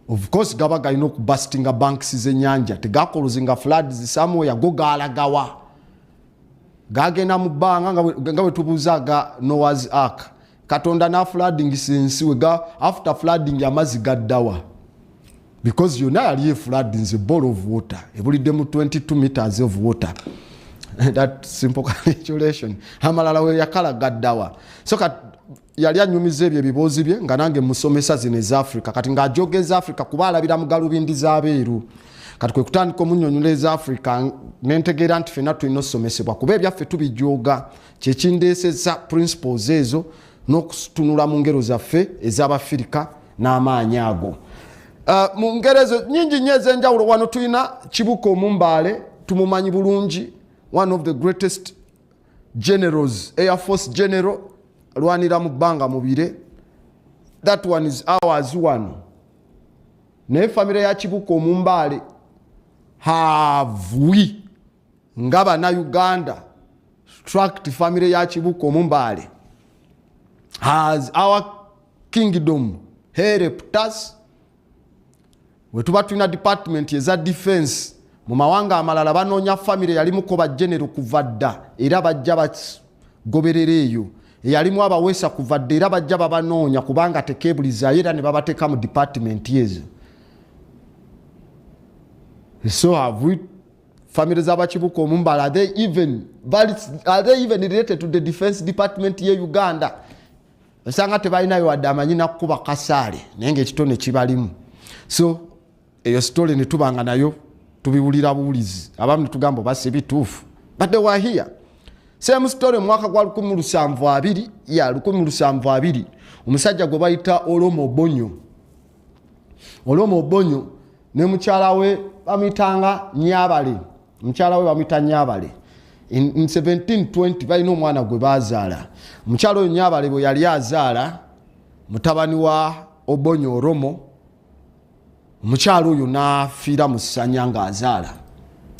Of course gaba galina okubustinga banks z'ennyanja tegakolozinga floods somewhere go galagawa gagenda mu bbanga nga bwe tubuuzaga Noah's Ark Katonda na flooding since we ga after flooding amazzi gaddawa because yonna yali flooding a ball of water ebulidde mu 22 meters of water that simple calculation amalala we yakala gaddawa. So yali anyumiza ebyo ebiboozi bye nga nange musomesa zino eza Africa kati ng'ajogeza Africa kuba alabira mu galubindi z'abeeru kati kwe kutandika omunnyonnyola eza Africa n'entegeera nti ffenna tulina okusomesebwa kuba ebyaffe tubijoga kyekindeeseza principles ezo n'okutunula mu ngero zaffe ez'Abafirika n'amaanyi ago. Mu ngero ezo nnyingi nnyo ez'enjawulo wano tulina Kibuka Omumbaale tumumanyi bulungi one of the greatest generals Air Force general lwanira mu bbanga mubire that one is ours one. Naye famire ya Kibuka Omumbaale have nga Bannayuganda tract famire ya Kibuka Omumbaale has our kingdom helped us. We tuba tulina department eza defense mu mawanga amalala banoonya famire yalimuko ba general kuva dda era bajja bagoberera eyo yalimu abaweesa kuva dda era bajja babanoonya kubanga tekeebulizayo era ne babateeka mu department yezo. So have we families abachibuko mumbala, are they even related to the defense department ye Uganda? Osanga tebalinayo wadde amanyina kuba kasaale naye ng'ekitone kibalimu. So eyo story ne tubanga nayo tubiwulira buwulizi abamu tugamba basi bituufu, but they were here. Same story mwaka gwa 1720 omusajja gwe bayita Olomo Bonyo ne mukyala we bamitanga Nyabale, mukyala we bamita Nyabale. In 1720 balina omwana gwe bazaala. Mukyala oyo Nyabale bwe yali azaala mutabani wa Obonyo Olomo, mukyala oyo n'afiira mu ssanya ng'azaala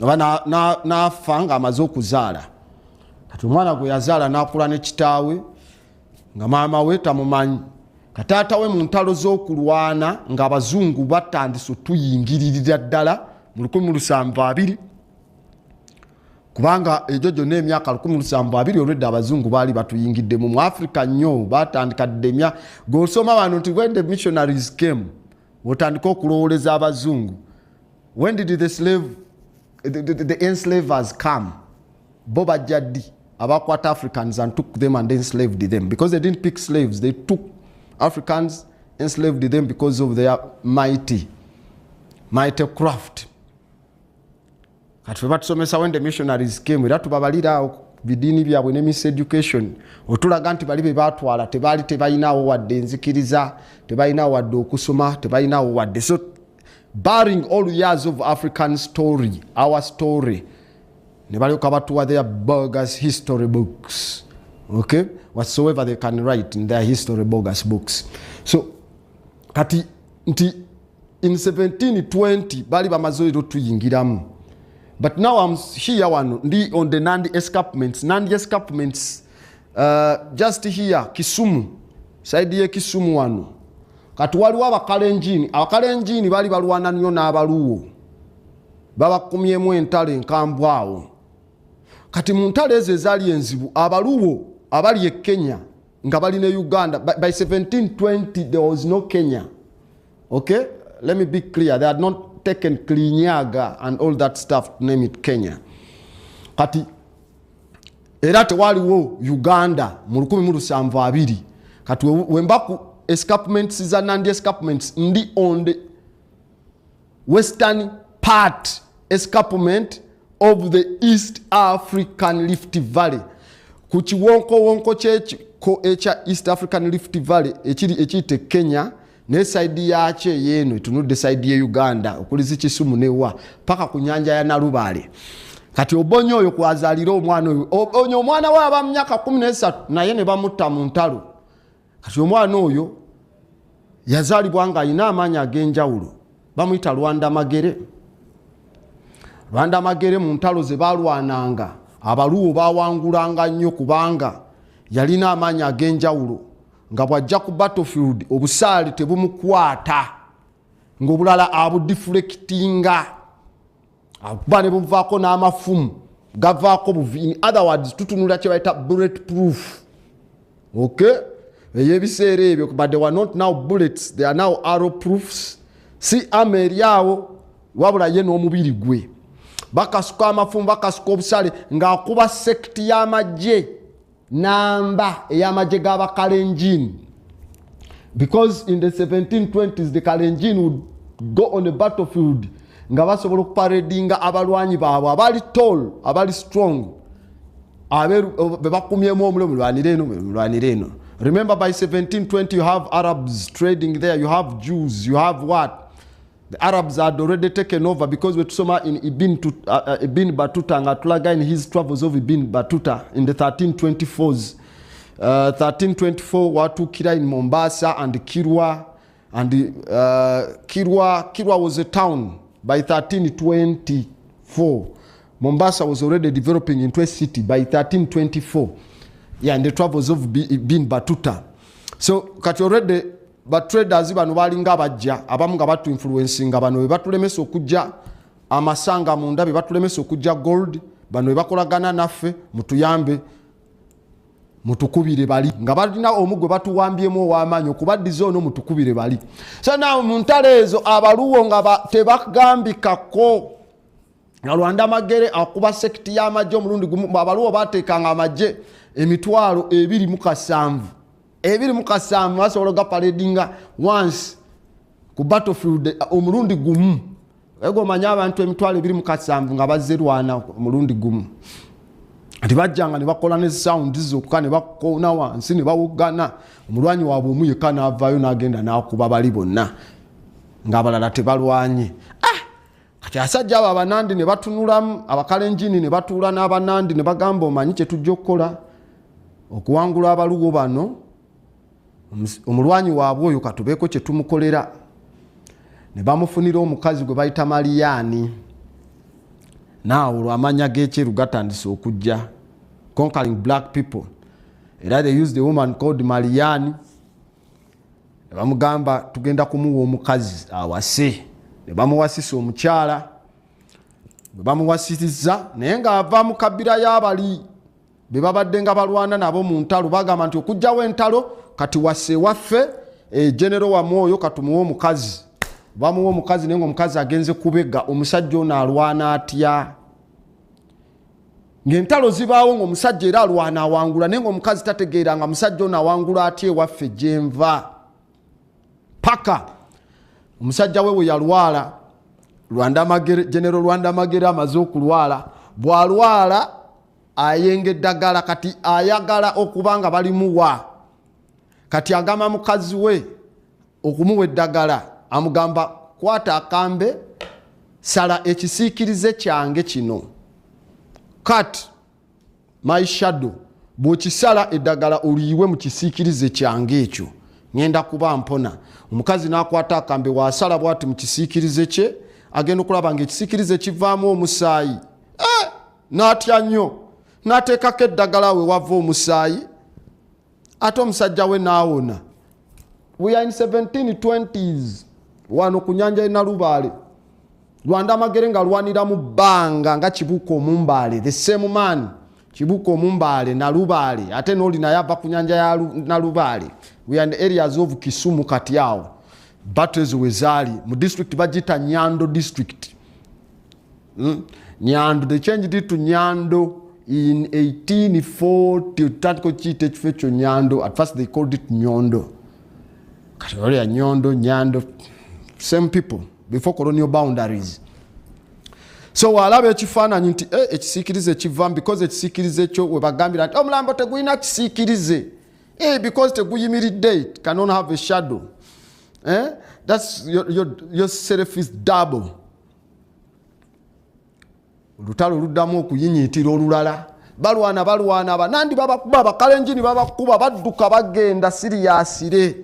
oba n'afa ng'amaze okuzaala. Kati omwana gwe yazaala n'akula ne kitaawe nga maama we tamumanyi. Kataata we mu ntalo z'okulwana ng'abazungu batandise tuyingiririra ddala mu 1720, kubanga ejo gyonna emyaka 1720 olwedde abazungu baali batuyingidde mu Africa nnyo, batandika ddemya. G'osoma bano nti when the missionaries came, otandika okulowoleza abazungu. When did the enslavers come? Bo bajja ddi abakwata Africans and took them and enslaved them, because they didn't pick slaves, they took Africans, enslaved them because of their mighty craft. Kati batusomesa when the missionaries came, era tubabalira bidini byabwe ne miseducation, otulaga nti bali be batwala tebaali tebalinawo wadde enzikiriza, tebalinawo wadde okusoma, tebalinawo wadde. So barring all years of African story, our story, ne balyoka batuwa their bogus history books, okay, whatsoever they can write in their history bogus books. So kati nti in 1720 bali bamazoiro tuyingiramu. But now I'm here on the Nandi escarpments. Nandi escarpments, just here, Kisumu, side ye Kisumu wano. Kati waliwo abakalenjini bali balwana nnyo n'abaluwo. Babakumyemu entalo enkambwe awo. Kati mu ntalo ezo ezaali enzibu, abaluwo abali e Kenya nga bali ne Uganda. By 1720 there was no Kenya. Okay? Let me be clear. They had not taken Kirinyaga and all that stuff to name it Kenya. Kati era tewaliwo Uganda mu 1720. Kati wembaku escarpments za Nandi escarpments ndi on the western part escarpment of the East African Rift Valley. Ku kiwonko kyeko echa East African Rift Valley ekiyite Kenya, ne side yache yeno etunudde side ye Uganda okulizi Kisumu newa paka ku nyanja ya Nalubale. Kati Obonyo oyo kwazalira omwana oyo, onyo omwana wa aba myaka 13 naye ne bamutta mu ntalo. Kati omwana oyo yazalibwa nga ayina amanya ag'enjawulo, bamuyita Lwanda Magere mu ntalo ze balwananga abaluwo bawangulanga nnyo kubanga yalina amanya ag'enjawulo, nga bwajja ku battlefield obusaale tebumukwata ng'obulala abudiflectinga akuba ne buvaako n'amafumu gavaako buviini. Other words, tutunula kye bayita bulletproof. Okay? Eyebiseera ebyo, but they were not now bullets, they are now arrow proofs. Si ama eryawo wabula ye n'omubiri gwe bakasuka amafumu bakasuka obusaale ng'akuba sekiti y'amagye namba ey'amagye g'abakalenjin, because in the 1720s the Kalenjin would go on the battlefield nga basobola okuparadinga abalwanyi baabwe abali tall abali strong bebakumyemu omuliro mulwanire eno. Remember, by 1720 you have Arabs trading there, you have Jews, you have what? The Arabs had already taken over, because we saw in Ibn Battuta ngatulaga in his travels of Ibn Battuta in the 1324s. 1324 watukira in Mombasa and Kirwa, and Kirwa was a town by 1324. Mombasa was already developing into a city by 1324. Yeah, in the travels of Ibn Battuta. So kati already but traders bano balinga bajja abamu nga batu influencing bano batulemesa okujja amasanga munda batulemesa okujja gold bano bakolagana naffe mutuyambe mutukubire bali nga balina omugwe batuwambyemo ow'amaanyi okubaddiza ono mutukubire bali. So now mu ntalo ezo abaluwo nga tebagambikako nga Lwanda Magere akuba sekiti y'amagye omulundi gumu abaluwo bateekanga amagye emitwalo 27 basobola gaparedinga once ku battlefield omulundi gumu ego manya abantu emitwalo 27 nga bazze lwana omulundi gumu ati bajjanga ne bakola ne sound zokka ne bakona wansi ne bawugana omulwanyi waabwe omu yekka n'avaayo n'agenda n'akuba bali bonna ng'abalala tebalwanye kati asajja abo abanandi ne batunulamu abakalenjini ne batuula n'abanandi ne bagamba omanyi kye tujja okukola okuwangula abaluwo bano omulwanyi waabwe oyo katubeeko kye tumukolera ne bamufunira omukazi gwe bayita Mariani naawe olw'amanya g'ekyeru gatandise okujja conquering black people era they used the woman called Mariani ne bamugamba tugenda kumuwa omukazi awase ne bamuwasisa omukyala ne bamuwasiriza naye ng'ava mu kabira y'abali be babadde nga balwana nabo mu ntalo bagamba nti okujjawo entalo kati wase waffe genero wa mwoyo katumuwa omukazi bamuwa omukazi naye ng'omukazi agenze kubega omusajja ono alwana atya ng'entalo zibaawo ng'omusajja era alwana awangula naye ng'omukazi tategeera nga musajja ono awangula atya ewaffe gyenva paka omusajja we yalwala genero Lwanda Magere amaze okulwala bw'alwala ayenga eddagala kati ayagala okuba nga balimuwa kati agamba mukazi we okumuwa eddagala amugamba kwata akambe sala ekisiikirize kyange kino cut my shadow bw'okisala eddagala oliyiwe mu kisiikirize kyange ekyo ngenda kuba mpona omukazi n'akwata akambe wasala bwati mu kisiikirize kye agenda okulaba ng'ekisiikirize kivaamu omusaayi n'atya nnyo n'ateekako eddagala we wava omusaayi ate omusajja we n'awona we are in 1720s wano ku nyanja y'e Nalubaale Lwanda Magere nga lwanira mu bbanga nga Kibuuka Omumbaale the same man Kibuuka Omumbaale Nalubaale ate n'oli naye ava ku nyanja ya Nalubaale we are in the areas of Kisumu kati awo battles we zaali mu district bagita Nyando district Nyando they changed it to Nyando in 1840 tatko chite ekifo ekyo Nyando at first they called it Nyondo kati oli Nyondo Nyando same people before colonial boundaries so walaba ekifaananyi nti ekisiikirize kivamu because ekisiikirize ekyo we bagambira nti omulambo tegulina kisiikirize because teguyimiridde it cannot have a shadow that's your self is double olutalo luddamu okuyinyiitira olulala balwana abanandi babakuba abakalenjini babakuba badduka bagenda siriyasire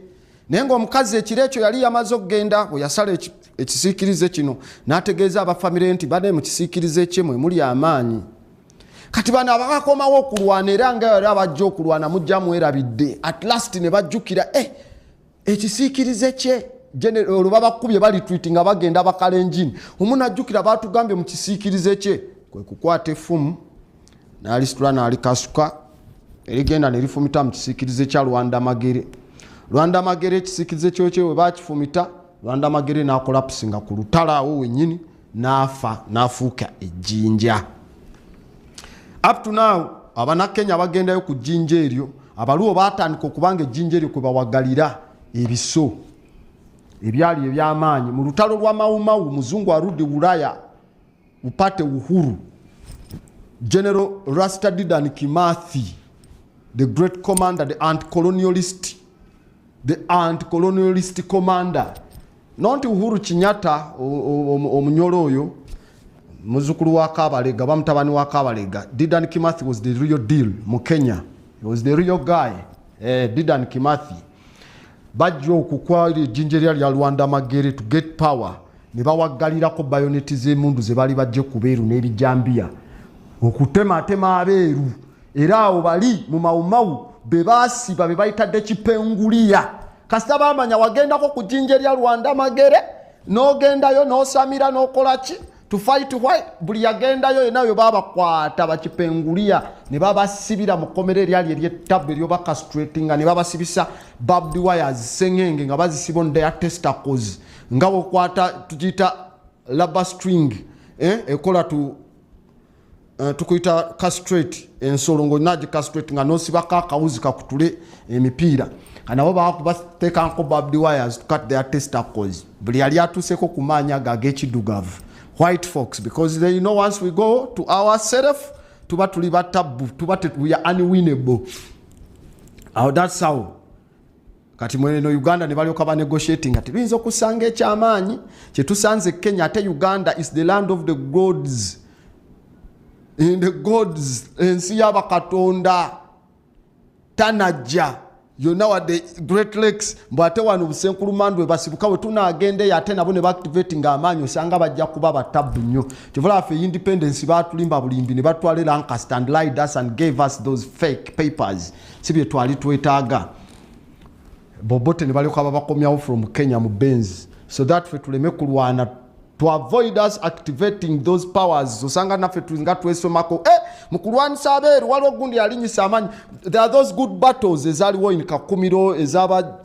naye ng'omukazi ekiro ekyo yali yamaze okugenda bwe yasala ekisiikirize kino n'ategeeza abafamire nti bane mu kisiikirize kye mwe muli amaanyi kati bano abakakomawo okulwana era nga yali abajja okulwana mujja mwerabidde at last ne bajjukira ekisiikirize kye olwo babakubye balitwiti nga bagenda abakalenjini omu najjukira baatugambye mu kisiikirize kye kwe kukwata effumu n'alisitula n'alikasuka erigenda ne lifumita mu kisiikirize kya Lwanda Magere Lwanda Magere ekisiikirize kye we baakifumita Lwanda Magere n'akolapusinga ku lutalo awo wennyini n'afa n'afuuka ejjinja up to now abanakenya bagendayo ku jjinja eryo abaluwo baatandika okubanga ejjinja eryo kwe bawagalira ebiso ebyali ebyamaanyi mu lutalo lwa Maumawu muzungu arudi Ulaya upate uhuru General Rasta Dedan Kimathi the great commander the anti-colonialist commander not Uhuru Kenyatta omunyolo oyo muzukulu wa Kabalega bamutabani wa Kabalega Dedan Kimathi was the real deal mu Kenya he was the real guy Dedan Kimathi bajjo okukwali ejjinja lya Lwanda Magere to get power ne bawagalirako bayoneti z'emundu ze bali bajje kubeeru n'ebijambiya okutematema abeeru era awo bali mu Maumawu be baasiba be bayitadde kipenguliya kasita bamanya wagendako ku jjinja lya Lwanda Magere n'ogendayo n'osamira n'okola ki to fight why buli yagendayo yenayo babakwata bakipenguliya ne babasibira mu kkomera eryali ery'ettabu eryobakastratinga ne babasibisa barbed wires sengenge nga bazisiba on their testicles nga bokwata tugiyita rubber string ekola tukuyita castrate ensolo ng'onagi castrate nga n'osibako akawuzi kakutule emipiira kanabo bateekanko barbed wires to cut their testicles buli yali atuuseko ku maanyi ago ag'ekiddugavu white fox because they know once we go to ourself tuba tuli batabu we are unwinnable. That's how kati mwene Uganda ne balyoka ba negotiating ati binzo kusanga ekyamaanyi kyetusanze Kenya ate Uganda is the land of the gods. In the gods ensi y'abakatonda tanajja yonna wadde Great Lakes mbwate wano busenkulumandwe basibuka we tunaagende ate nabo ne baactivating amaanyi osanga bajja kuba batabu nnyo kivula ffe independence batulimba bulimbi ne batwala Lancaster and lied us and gave us those fake papers si bye twali twetaaga bobote ne balyoka babakomyawo from Kenya mu Benz so that ffe tuleme kulwana to avoid us activating those powers osanga naffe tulinga twesomako mukulwanisa abeeru waliwo gundi yalinyisa amaanyi there are those good battles ezaaliwo in Kakumiro ezaba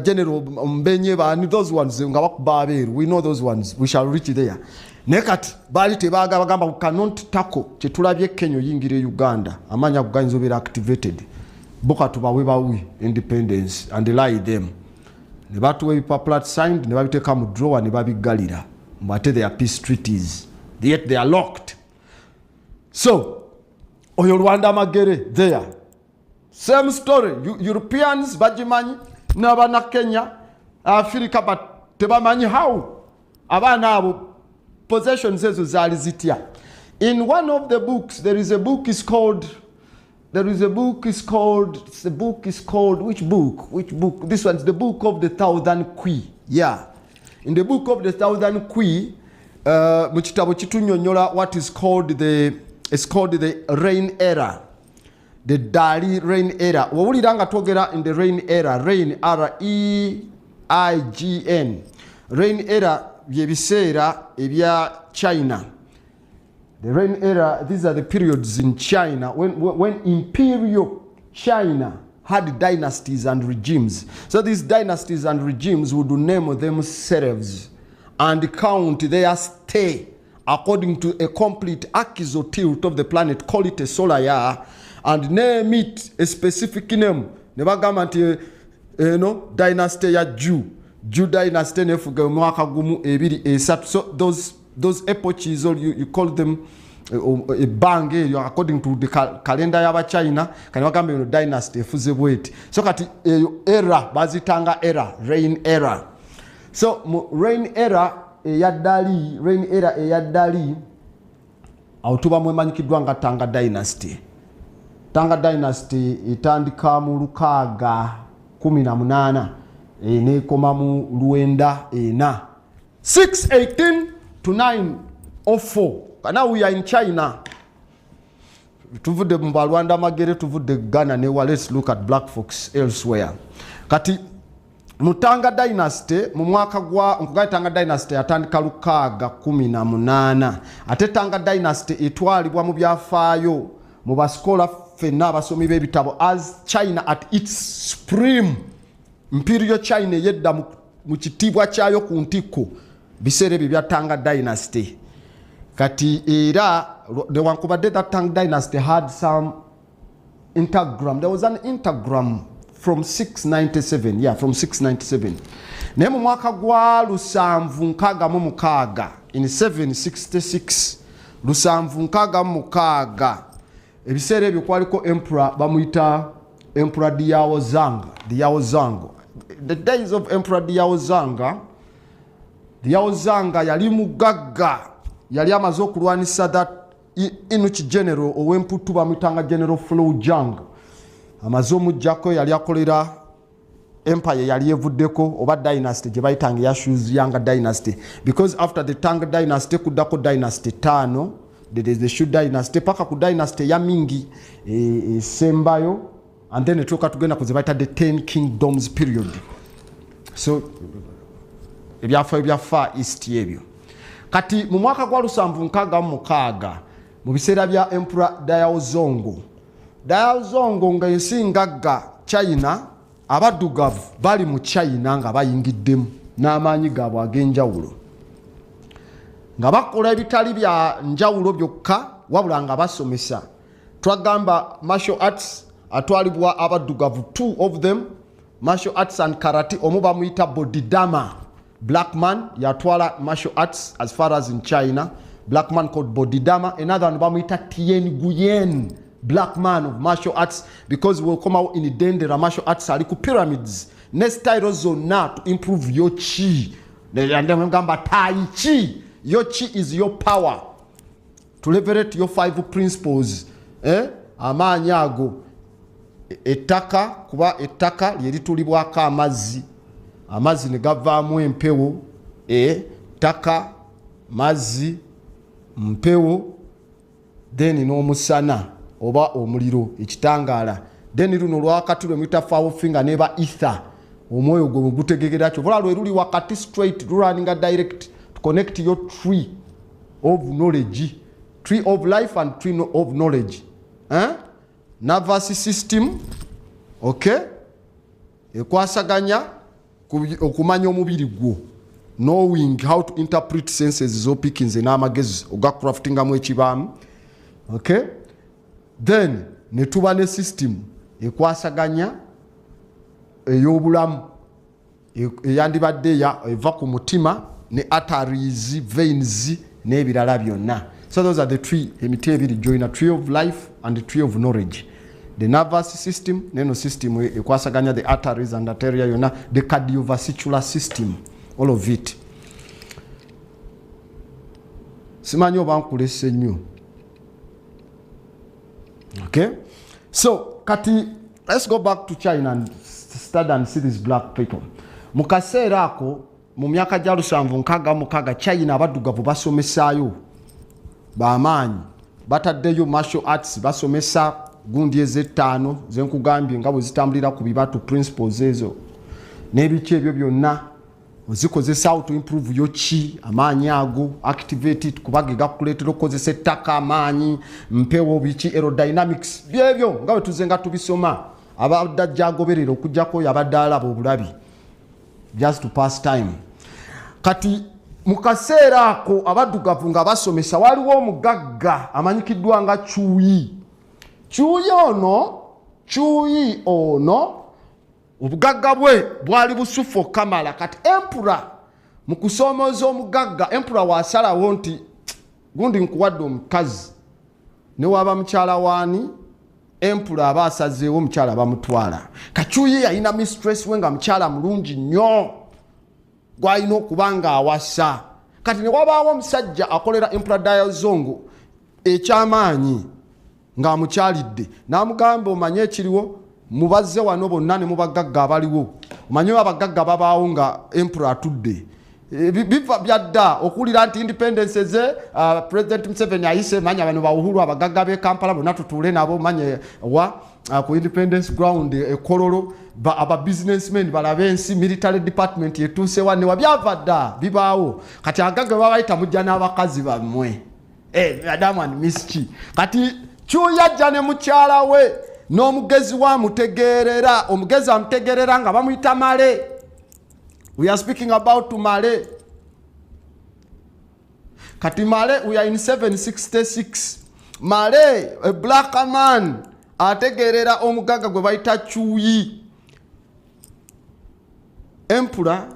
general Mbenye bani those ones nga bakuba abeeru we know those ones we shall reach there naye kati baali tebaaga bagamba cannot tackle kyetulabye Kenya oyingira Uganda amaanyi ago gayinza obeera activated boka tubawe bawi independence and lie them ne batuwa ebipapula signed ne babiteeka mu drawer ne babiggalira mbate they are peace treaties yet they are locked. So oyo Rwanda magere there same story Europeans bajimanyi n'abana Kenya Africa but tebamanyi how abana abo possessions ezo zaali zitya. In one of the books there is a book is called which book this one's the book of the thousand Kwi. Yeah, in the book of the thousand Kwi mu kitabo kitunyonyola what is called the rain era, the Dali rain era. Wawulira nga twogera in the rain era, rain REIGN, rain era byebiseera ebya China. The rain era, these are the periods in China when imperial China had dynasties and regimes. So these dynasties and regimes would name themselves and count their stay according to a complete axial tilt of the planet, call it a solar year, and name it a specific name. Nebagamba nti dynasty ya Jew dynasty nefuga mwaka gumu ebiri esatu. So those epochs, or you call them a bang according to the calendar ya China, kani wagambe dynasty efuze bweti. So kati era bazitanga era, rain era. So rain era eyadali autuba mwemanyikidwa nga Tanga dynasty. Tanga dynasty itandika mu 618 nekoma mu 618 to 904. Now we are in China. Tuvude mu Rwanda magere tuvude Ghana ne let's look at Black Fox elsewhere. Kati Mutanga dynasty mu mwaka gwa Tanga dynasty atandika 618 ate Tanga dynasty etwalibwa mu byafaayo mu baskola fenna abasomi b'ebitabo as China at its supreme imperial China yedda mu kitibwa kyayo ku ntiko biseere bya Tanga dynasty. Kati era newankubadde that Tang dynasty had some intergram. There was an intergram from 697. Yeah, from 697. Naye mu mwaka gwa 766 in 766 766 ebiseera ebyo kwaliko emperor bamuyita Emperor Diyaozanga. The days of Emperor Diyaozanga yali mugagga, yali amaze okulwanisa that Inuch general ow'emputu bamuyitanga General Flowjang. Amaze omujjako yali akolera empire yali evuddeko oba dynasty gye bayitanga Yashuzanga dynasty, because after the Tang dynasty kuddako dynasty 5, there is the Shu dynasty paka ku dynasty ya Mingi esembayo, and then etuuka tugenda ku ze bayita the 10 kingdoms period. So ebyafa ebya Far East ebyo. Kati mu mwaka gwa 766 mu biseera bya Emperor Dayaozongo nga ensingagga China, abaddugavu bali mu China nga bayingiddemu n'amaanyi gaabwe ag'enjawulo. nga bakola ebitali bya njawulo byokka wabula nga basomesa. Twagamba martial arts atwalibwa abaddugavu, 2 of them, martial arts and karate. Omu bamuyita Bodhidharma, black man yatwala martial arts as far as in China, black man called Bodhidharma. Another one bamuyita Tien Guyen, black man of martial arts, because we'll come out in the dendera martial arts ali ku pyramids ne style zonna to improve your chi. And then gamba Tai Chi. Your chi is your power to liberate your 5 principles. Amaanyi ago, ettaka, kuba ettaka lyeritulibwako amazzi, amazzi ne gavaamu empewo, ttaka, mazzi, mpewo, then n'omusana oba omuliro, ekitangaala. Then luno lwakati lwe mwita foul finger neba ether, omwoyo gwe gutegekera kyo. Bula lwe luli wakati straight, running direct to connect your tree of knowledge, tree of life and tree of knowledge. Nervous system, okay, ekwasaganya okumanya omubiri gwo, knowing how to interpret senses zo pickings n'amagezi oga craftingamu ekibaamu, okay. Then ne tuba ne system ekwasaganya ey'obulamu eyandibadde eva ku mutima ne arteries, veins n'ebirala byonna. So those are the three emiti ebiri join, a tree of life and the tree of knowledge. The nervous system, neno system ekwasaganya the arteries and arteria yona, the cardiovascular system, all of it. Simanyi oba nkulese nnyo. Okay? So, kati, let's go back to China and study and see these black people. Mu kaseera ako, mu myaka gya 766 China abaddugavu basomesaayo bamaanyi, bataddeyo martial arts, basomesa gundi ez'ettaano zenkugambye nga bwe zitambulira ku bibatu principles ezo n'ebiki ebyo byonna ozikozesa how to improve your chi, amaanyi ago activate it, kubage gakuleetera okukozesa ettaka, amaanyi, mpewo, biki, aerodynamics, byebyo nga bwe tuzenga tubisoma abadde ajjagoberera okujjako yabadde alaba obulabi just to pass time. Kati mu kaseera ako abaddugavu nga basomesa waliwo omugagga amanyikiddwa nga Chuyi. Chuyi ono obugagga bwe bwali busufu okamala. Kati empura mu kusomooza omugagga, empura wasalawo nti gundi nkuwadde omukazi ne waba mukyala waani, empura aba asazeewo omukyala bamutwala. Kachuyi yalina mistress we nga mukyala mulungi nnyo gwalina okuba nga awasa. Kati ne wabaawo omusajja akolera empura Dayozongo ekyamaanyi ng'amukyalidde, n'amugamba omanye ekiriwo, mubazze wano bonna ne mubagagga abaliwo, omanye abagagga babaawo nga empura atudde. Biva byadda okuwulira nti independence ze President Museveni ayise, manya bano bawuhulu abagagga b'e Kampala bonna tutuule nabo, manye wa ku independence ground ekololo, aba businessmen balabe ensi, military department yetuuse wane wabyava dda bibaawo. Kati agagga babayita mujja n'abakazi bammwe, Madam and Miss Chi. Kati Chuyi ajja ne mukyala we n'omugezi wa mutegeerera, omugezi amutegeerera nga bamuyita Male. We are speaking about Male. Kati Male, we are in 766. Male, a black man, ategeerera omugagga gwe bayita Chuyi. Empura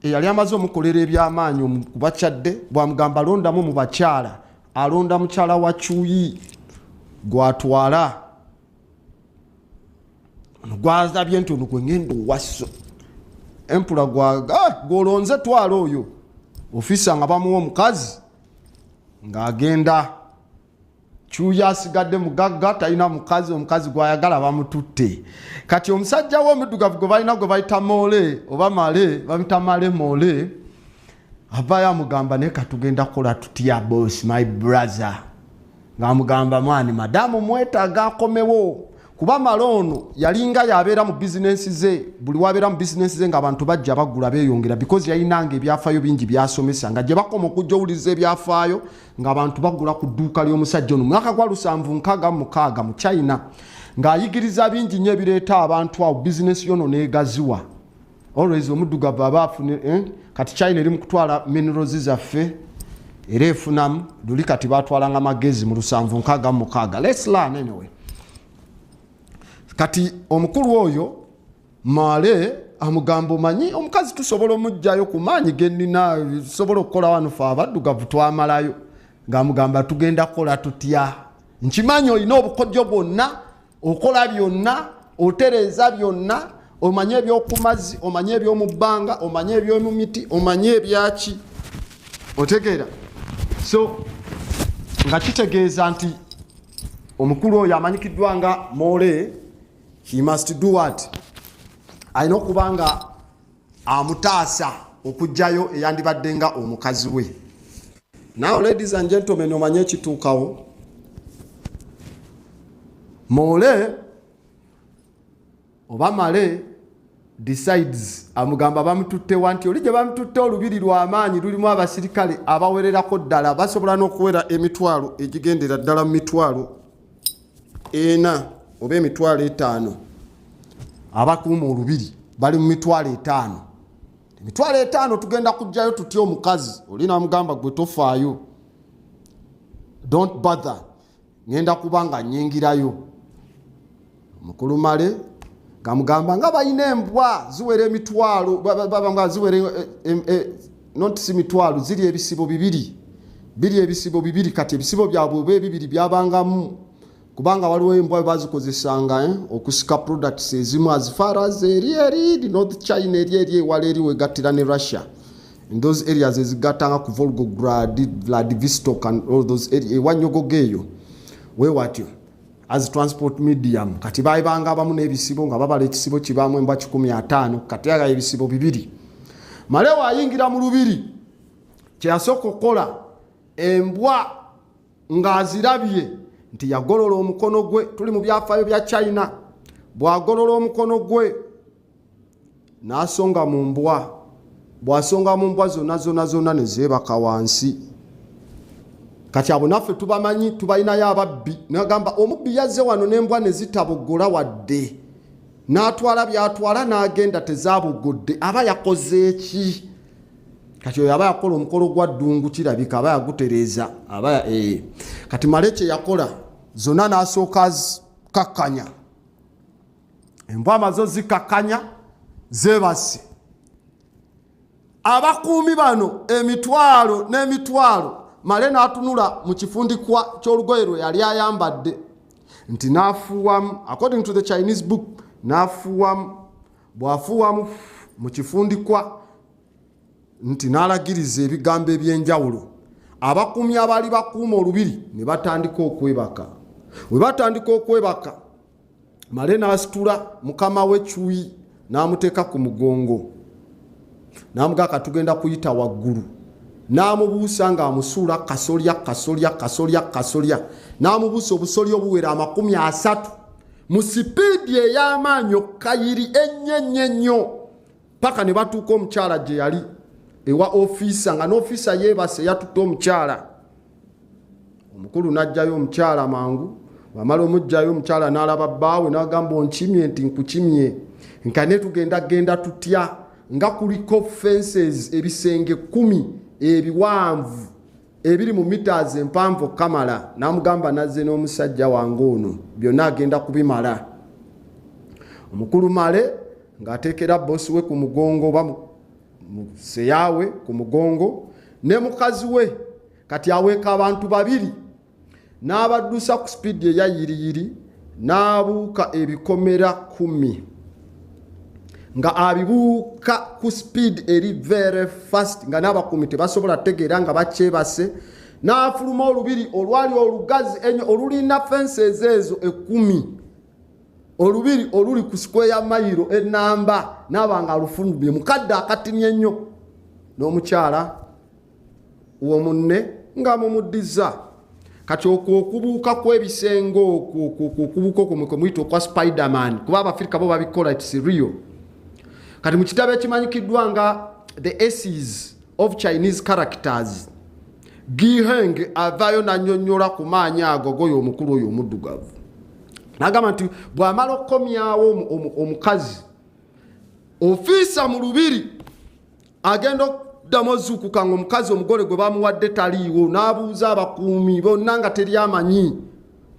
eyali amaze omukolera ebyamaanyi kubakyadde, bwamugamba alondamu mu bakyala, alonda mukyala wa Chuyi gwatwala. Gwazabye nti ono gwe ngenda owasso. Empura gwolonze twala oyo. Ofisa nga bamuwa omukazi ng'agenda. Chuyi asigadde mugagga talina mukazi, omukazi gwayagala bamututte. Kati omusajja w'omuddugavu gwe balina gwe bayita Mole oba Male, bamuyita Male Mole, avaayo amugamba naye katugenda kukola tutya boss, my brother. Ng'amugamba mwani madamu mwetaaga akomewo. Kuba Male ono yalinga yabeera mu bizinensi ze, buli wabeera mu bizinensi ze ng'abantu bajja bagula beeyongera, because yalinanga ebyafaayo bingi byasomesa, nga gye bakoma okujja owuliza ebyafaayo ng'abantu bagula ku dduuka ly'omusajja ono mwaka gwa 766 mu China, ng'ayigiriza bingi nnyo ebireeta abantu awo bizinensi yono n'egaziwa. Always omuddugavu aba afune, kati China eri mu kutwala minerals zaffe, era efunamu luli kati batwalanga magezi mu 766. Let's learn anyway. Kati omukulu oyo Male amugamba manyi omukazi tusobola omujjayo ku maanyi gennina tusobola okukola wano fe abaddugavu twamalayo. Ng'amugamba tugenda kukola tutya? Nkimanyi olina obukodyo bwonna, okola byonna, otereeza byonna, omanye ebyokumazzi, omanye ebyomu bbanga, omanye ebyomu miti, omanye ebyaki. Otegeera? So nga kitegeeza nti omukulu oyo amanyikiddwa nga Mole, he must do what? Alina okuba nga amutaasa okujjayo eyandibadde nga omukazi we. Now ladies and gentlemen, omanye ekituukawo. Mole oba Male decides amugamba bamututte wanti oli gye bamututte olubiri lw'amaanyi lulimu abasirikale abawererako ddala basobola n'okuwera emitwalo egigendera ddala mu mitwalo 4 oba emitwalo 5. Abakuuma olubiri bali mu mitwalo 5. Emitwalo 5 tugenda kujjayo tutya omukazi? Oli n'amugamba gwe tofaayo, don't bother, ngenda kubanga nyingirayo. Mukulu Male gamugamba nga bayina embwa ziwere emitwalo babanga ziwere not si mitwalo ziri ebisibo bibiri, biri ebisibo bibiri. Kati ebisibo byabwe bibiri byabangamu kubanga waliwo embwa bazikozesanga okusika products ezimu as far as eri North China eri wale eri wegatira ne Russia. In those areas ezigatanga ku Volgograd, Vladivostok and all those areas wanyogogeyo we watyo as transport medium. Kati bayibanga abamu n'ebisibo nga babala ekisibo kibamu embwa 15, kati aga ebisibo bibiri. Male wayingira mu lubiri kyasooka okukola embwa ng'azirabye nti yagolola omukono gwe. Tuli mu byafaayo bya China. Bwagolola omukono gwe n'asonga mu mbwa. Bwasonga mu mbwa zonna ne zeebaka wansi. Kati abo naffe tubamanyi tubalinayo ababbi. N'agamba omubbi yazze wano n'embwa ne zitabogola wadde. N'atwala byatwala n'agenda tezaabogodde. Aba yakoze eki? Kati oyo aba yakola omukolo gwa ddungu kirabika aba yagutereeza. Kati Male kye yakola zonna n'asooka kakkanya. Embwa amazo zikakkanya zeebase. Abakuumi bano emitwalo n'emitwalo. Male n'atunula mu kifundikwa ky'olugoye lwe yali ayambadde nti n'afuuwamu, according to the Chinese book, n'afuuwamu. Bw'afuuwamu mu kifundikwa nti n'alagiriza ebigambo eby'enjawulo. Abakuumi abaali bakuuma olubiri ne batandika okwebaka. We batandika okwebaka, Male n'asitula mukama we Chui n'amuteeka ku mugongo. N'amugamba tugenda kuyita waggulu. N'amubuusa ng'amusuula kasolya. N'amubuusa obusolya obuwera 30 mu sipiidi ey'amaanyi okayiri ennyo paka ne batuuka omukyala gye yali ewa ofisa nga n'ofisa yeebase yatutte omukyala. Omukulu n'ajjayo omukyala mangu. Bamala omujjayo omukyala n'alaba bbaawe n'agamba onkimye nti nkukimye. Nkane tugenda tutya nga kuliko fences ebisenge 10 ebiwanvu ebiri mu meters empanvu kamala. N'amugamba nazze n'omusajja wange ono byonna agenda kubimala. Omukulu Male ng'ateekera bosi we ku mugongo oba seyawe ku mugongo ne mukazi we. Kati aweeka abantu 2 n'abaddusa ku speed eya yiriyiri n'abuuka ebikomera 10 nga abibuuka ku speed eri very fast nga n'abakuumi tebasobola tegeera nga bakyebase. N'afuluma olubiri olwali olugazi ennyo olulina fences ezo 10. Olubiri oluli ku square mayiro enamba n'abanga alufulumye mukadde akatimye ennyo. N'omukyala uwomunne ng'amumuddiza. Kati okubuuka kw'ebisenge okubuuka okwo muyita kwa Spiderman kuba Abafirika bo babikola it's real. Kati mu kitabo ekimanyikiddwa nga The Aces of Chinese Characters, Giheng avayo n'annyonnyola ku maanyi ago goyo omukulu oyo omuddugavu. N'agamba nti bw'amala okukomyawo omukazi, ofiisa mu lubiri agenda damo zukuka ngo mukazi omugole gwe bamuwadde taliiwo n'abuuza abakuumi bonna nga teri amanyi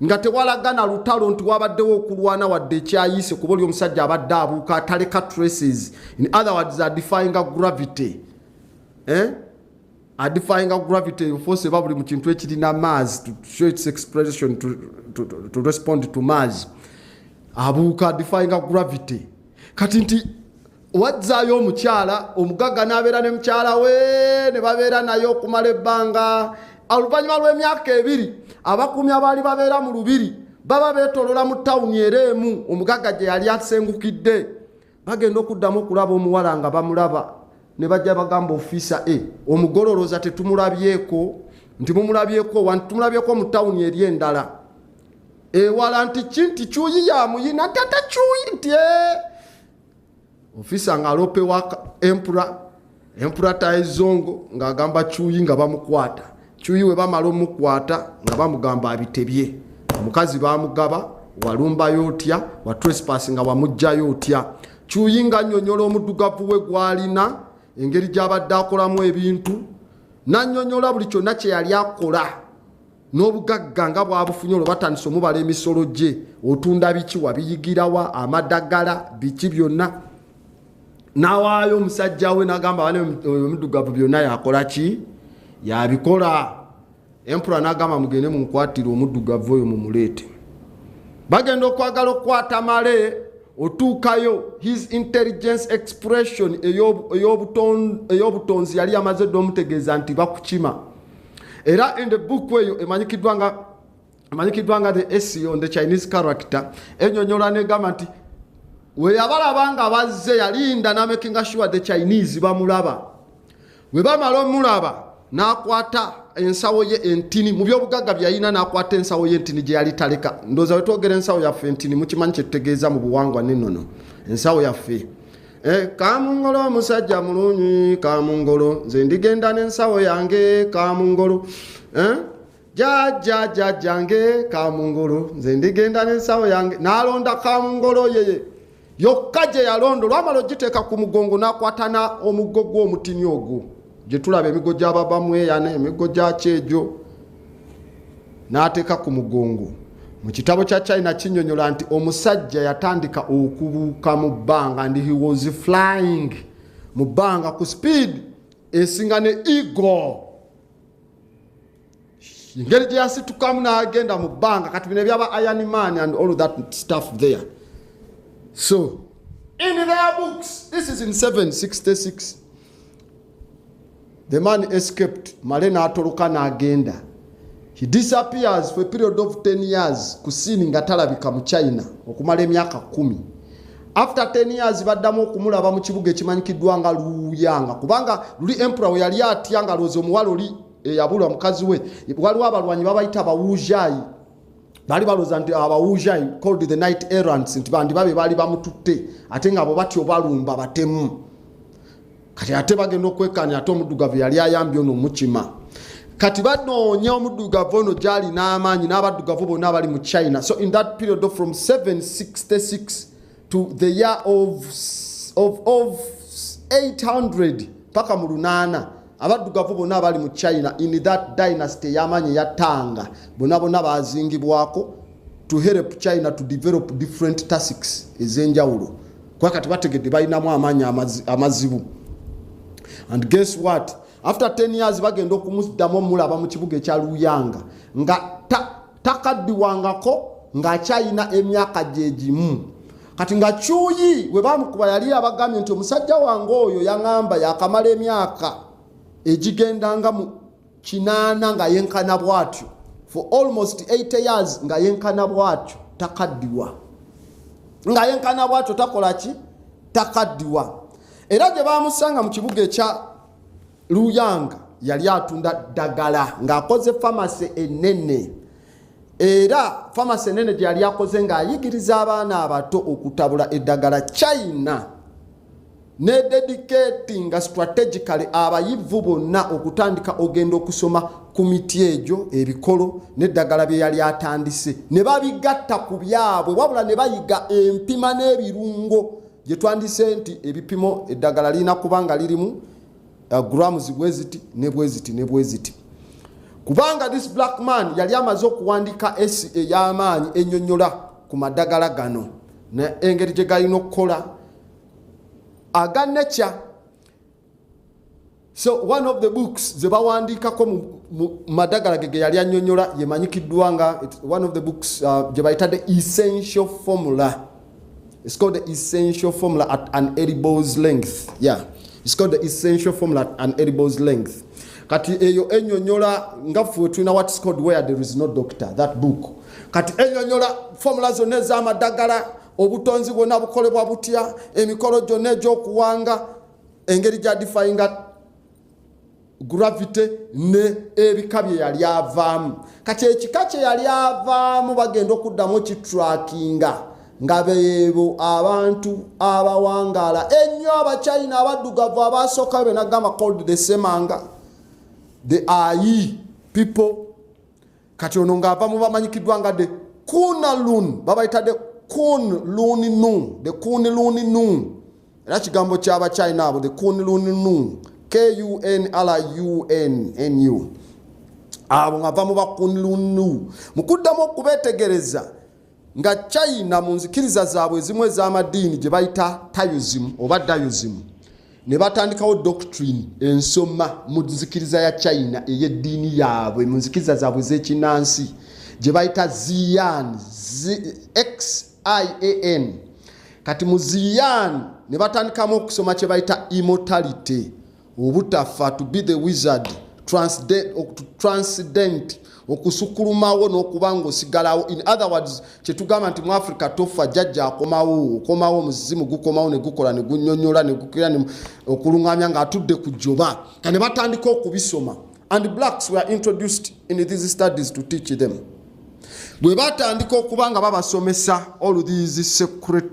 nga tewalagana lutalo nti wabaddewo okulwana wadde ekyayise kuba oli omusajja abadde abuuka ataleka traces. In other words, defying gravity. Defying gravity force buli mu kintu ekirina mass to show its expression to respond to mass. Abuuka defying gravity. Kati nti wadzaayo omukyala omugagga n'abeera ne mukyala we ne babeera naye okumala ebbanga. Oluvannyuma lw'emyaka 2 abakuumi abaali babeera mu lubiri baba beetolola mu tawuni era emu omugagga gye yali asengukidde bagenda okuddamu okulaba omuwala nga bamulaba ne bajja bagamba ofisa omugololoza tetumulabyeko nti mumulabyeko wanti tumulabyeko mu tawuni eri endala ewala nti kinti kyuyi yamuyina tata kyuyi nti ofisa nga alopewa empura taizongo ng'agamba kyuyi nga bamukwata kyuyi we bamala omukwata nga bamugamba abitebye omukazi bamugaba walumbayo otya wa trespass nga wamugjayo otya kyuyi nga nnyonnyola omuddugavu we gwalina engeri gy'abadde akolamu ebintu nannyonnyola buli kyonna kye yali akola n'obugagga nga bwabufunye olwo batandise omubala emisolo gye otunda biki wabiyigirawa amadagala biki byonna n'awaayo omusajja we n'agamba bane omuddugavu byonna yakola ki yabikola. Empura n'agamba mugende munkwatire omuddugavu oyo mumuleete. Bagenda okwagala okukwata male otuukayo his intelligence expression ey'obutonzi yali amaze dde omutegeeza nti bakukima. Era in the book eyo emanyikiddwa nga the essay on the Chinese character ennyonnyola negamba nti we yabalaba nga bazze yalinda n'amakinga sure the Chinese bamulaba. We bamala omulaba n'akwata ensawo ye entini mu byobugagga byayina n'akwata ensawo ye entini gye yali taleka. Ndowooza wetwogera ensawo yaffe entini mukimanyi kye tutegeeza mu buwangwa n'ennono ensawo yaffe. Kamungolo omusajja mulungi kamungolo nze ndigenda n'ensawo yange kamungolo. Jjange kamungolo nze ndigenda n'ensawo yange n'alonda kamungolo yeye yokka gye yalondo lwamala ogiteeka ku mugongo n'akwatana omuggo gw'omutini ogwo gye tulaba emigo gy'ababamu eyana emigo gya kyejo n'ateeka ku mugongo. Mu kitabo kya China kinnyonnyola nti omusajja yatandika okubuuka mu bbanga and he was flying mu bbanga ku speed esinga ne eagle. Engeri gye yasitukamu n'agenda mu bbanga kati bino ebyaba Iron Man and all that stuff there. So in their books, this is in 766, the man escaped. Malena atoloka n'agenda. He disappears for a period of 10 years kusini nga talabika mu China okumala emyaka 10. After 10 years baddamu okumulaba mu kibuga ekimanyikiddwa nga Luyanga kubanga luli emperor we yali atya nga lozo omuwala oli eyabulwa mukazi we. Waliwo abalwanyi babayita abawujayi bali baloza nti abawujayi called the night errants nti bandi babe bali bamututte ate nga abo batyo balumba batemu. Kati ate bagenda okwekanya ate omuddugavu yali ayambye ono mukima. Kati banoonya omuddugavu ono gyali n'amaanyi n'abaddugavu bonna abali mu China. So in that period from 766 to the year of 800 paka mu 800 abaddugavu bonna abali mu China in that dynasty y'amaanyi ya Tang bonna bazingibwako to help China to develop different tactics ez'enjawulo. Kwa kati bategedde balinamu amaanyi amazibu. And guess what? After 10 years bagenda okumusdamu omulaba mu kibuga ekya Luyanga nga takaddiwangako nga akyayina emyaka gyegimu. Kati nga Kyuyi we bamukuba yali abagambye nti omusajja wange oyo yaŋŋamba yakamala emyaka egigendanga mu 8 nga yenkana bwatyo for almost 80 years nga yenkana bwatyo takaddiwa. Nga yenkana bwatyo takola ki? Takaddiwa. Era gye bamusanga mu kibuga ekya Luyanga yali atunda ddagala ng'akoze pharmacy enene. Era pharmacy enene gye yali akoze ng'ayigiriza abaana abato okutabula eddagala. China ne dedicating strategically abayivu bonna okutandika ogenda okusoma ku miti egyo ebikolo n'eddagala bye yali atandise ne babigatta ku byabwe wabula ne bayiga empima n'ebirungo gye twandise nti ebipimo eddagala lina kubanga lirimu grams bweziti nebweziti kubanga this black man yali amaze okuwandika esi ey'amaanyi ennyonnyola ku madagala gano engeri gye galina okukola aga nature. So one of the books ze bawandiikako mu madagala ge yali annyonnyola yemanyikiddwa nga one of the books gye bayita the essential formula. It's called the essential formula at an elbow's length. Yeah, it's called the essential formula at an elbow's length. Kati eyo ennyonnyola nga ffe tulina what is called where there is no doctor, that book. Kati ennyonnyola formula zonna ez'amadagala, obutonzi bwonna bukolebwa butya, emikolo gyonna egy'okuwanga, engeri gya defyinga gravity ne ebika bye yali avaamu. Kati ekika kye yali avaamu bagenda okuddamu kitrackinga nga beebo abantu abawangaala ennyo abachina abaddugavu abasooka be nagamba called the semanga, the ai people. Kati ono ng'ava mu bamanyikiddwa nga de kunalun, babayita de kunluninu, de kunluninu. Era kigambo ky'abachina abo, de kunluninu, kunlunnu. Abo ng'ava mu bakunlunnu. Mukuddamu okubeetegereza nga China mu nzikiriza zaabwe ezimu ez'amadiini gye bayita Taoism oba Daoism ne batandikawo doctrine ensoma mu nzikiriza ya China ey'eddiini yaabwe mu nzikiriza zaabwe z'ekinnansi gye bayita Ziyan, Xian. Kati mu Ziyan ne batandikamu okusoma kye bayita immortality, obutafa, to be the wizard, transcendent, okusukulumawo n'okubanga osigalawo. In other words, kyetugamba nti mu Africa tofa jjajja okomawo omuzimu gukomawo ne gukola ne gunnyonnyola ne gukira okulungamya ng'atudde ku jjoba. Kane batandika okubisoma, and blacks were introduced in these studies to teach them. Bwe batandika okubanga babasomesa all these secret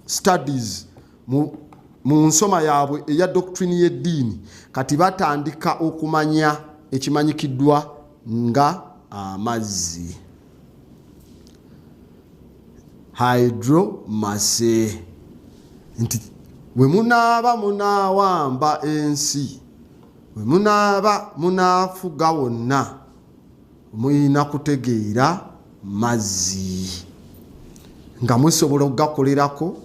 studies mu nsoma yaabwe eya doctrine y'eddiini, kati batandika okumanya ekimanyikiddwa nga amazzi, hydromasse, nti we munaaba munaawamba ensi, we munaaba munaafuga wonna, muyina kutegeera mazzi nga musobola okugakolerako,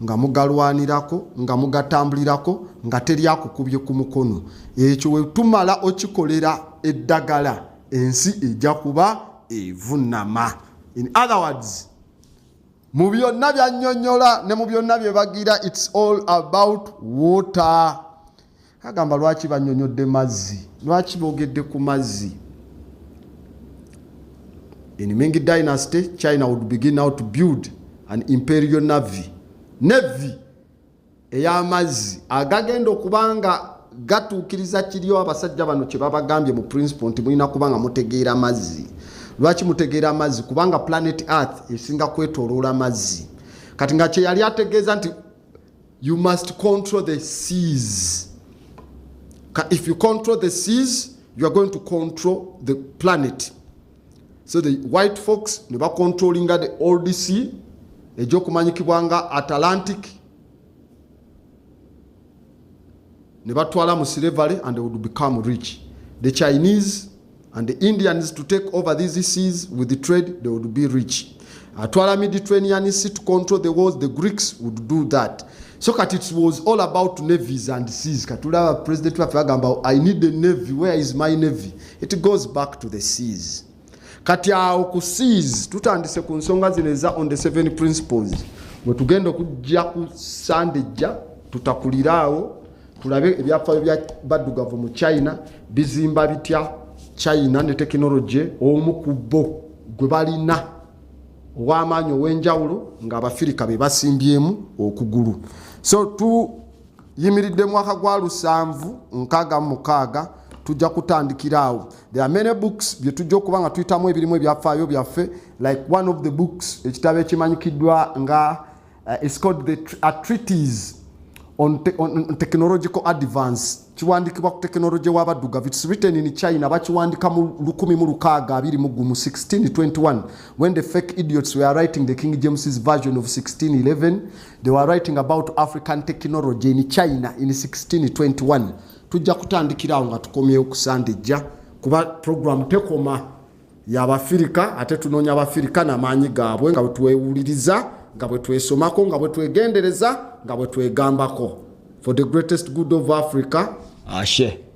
nga mugalwanirako, nga mugatambulirako, nga teri akukubye ku mukono. Ekyo we tumala okikolera eddagala, ensi ejja kuba evunama. In other words, mu byonna byannyonnyola ne mu byonna bye bagira, it's all about water. Kagamba lwaki bannyonnyodde mazzi, lwaki boogedde ku mazzi? In Ming Dynasty, China would begin now to build an imperial navy ey'amazzi agagenda okubanga gatuukiriza kiryo abasajja bano kye babagambye mu principle nti mulina kubanga mutegeera mazzi. Lwaki mutegeera mazzi? Kubanga planet Earth esinga kwetooloola mazzi. Kati nga kye yali ategeeza nti you must control the seas. If you control the seas, you are going to control the planet. So the white folks ne bacontrollinga the old sea egy'okumanyikibwa nga Atlantic, ne batwala mu slavery and they would become rich. The Chinese and the Indians to take over these seas with the trade, they would be rich. Atwala Mediterranean Sea to control the world, the Greeks would do that. So that it was all about navies and seas. Katula President Wafagamba, I need a navy. Where is my navy? It goes back to the seas. Kati awo ku seas tutandise ku nsonga zineza on the 7 principles. Bwe tugenda okujja ku Sandejja tutakuliraawo tulabe ebyafaayo bya baddugavu mu China bizimba bitya China ne technology omukubbo gwe balina ow'amaanyi ow'enjawulo ng'Abafirika be basimbyemu okugulu. So tuyimiridde mwaka gwa 766 tujja kutandikiraawo. There are many books bye tujja okuba nga tuyitamu ebirimu ebyafaayo byaffe, like one of the books ekitabo ekimanyikiddwa nga it's called a treatise on technological advance. Kiwandikibwa ku technology w'abaddugavu. It's written in China, bakiwandika mu 1621 when the fake idiots were writing the King James's version of 1611. They were writing about African technology in China in 1621. tujja kutandikirawo nga tukomyewo ku Sandejja kuba program tekoma y'Abafirika ate tunoonya Abafirika n'amaanyi gaabwe nga bwe twewuliriza nga bwe twesomako nga bwe twegendereza nga bwe twegambako for the greatest good of Africa. Ashe.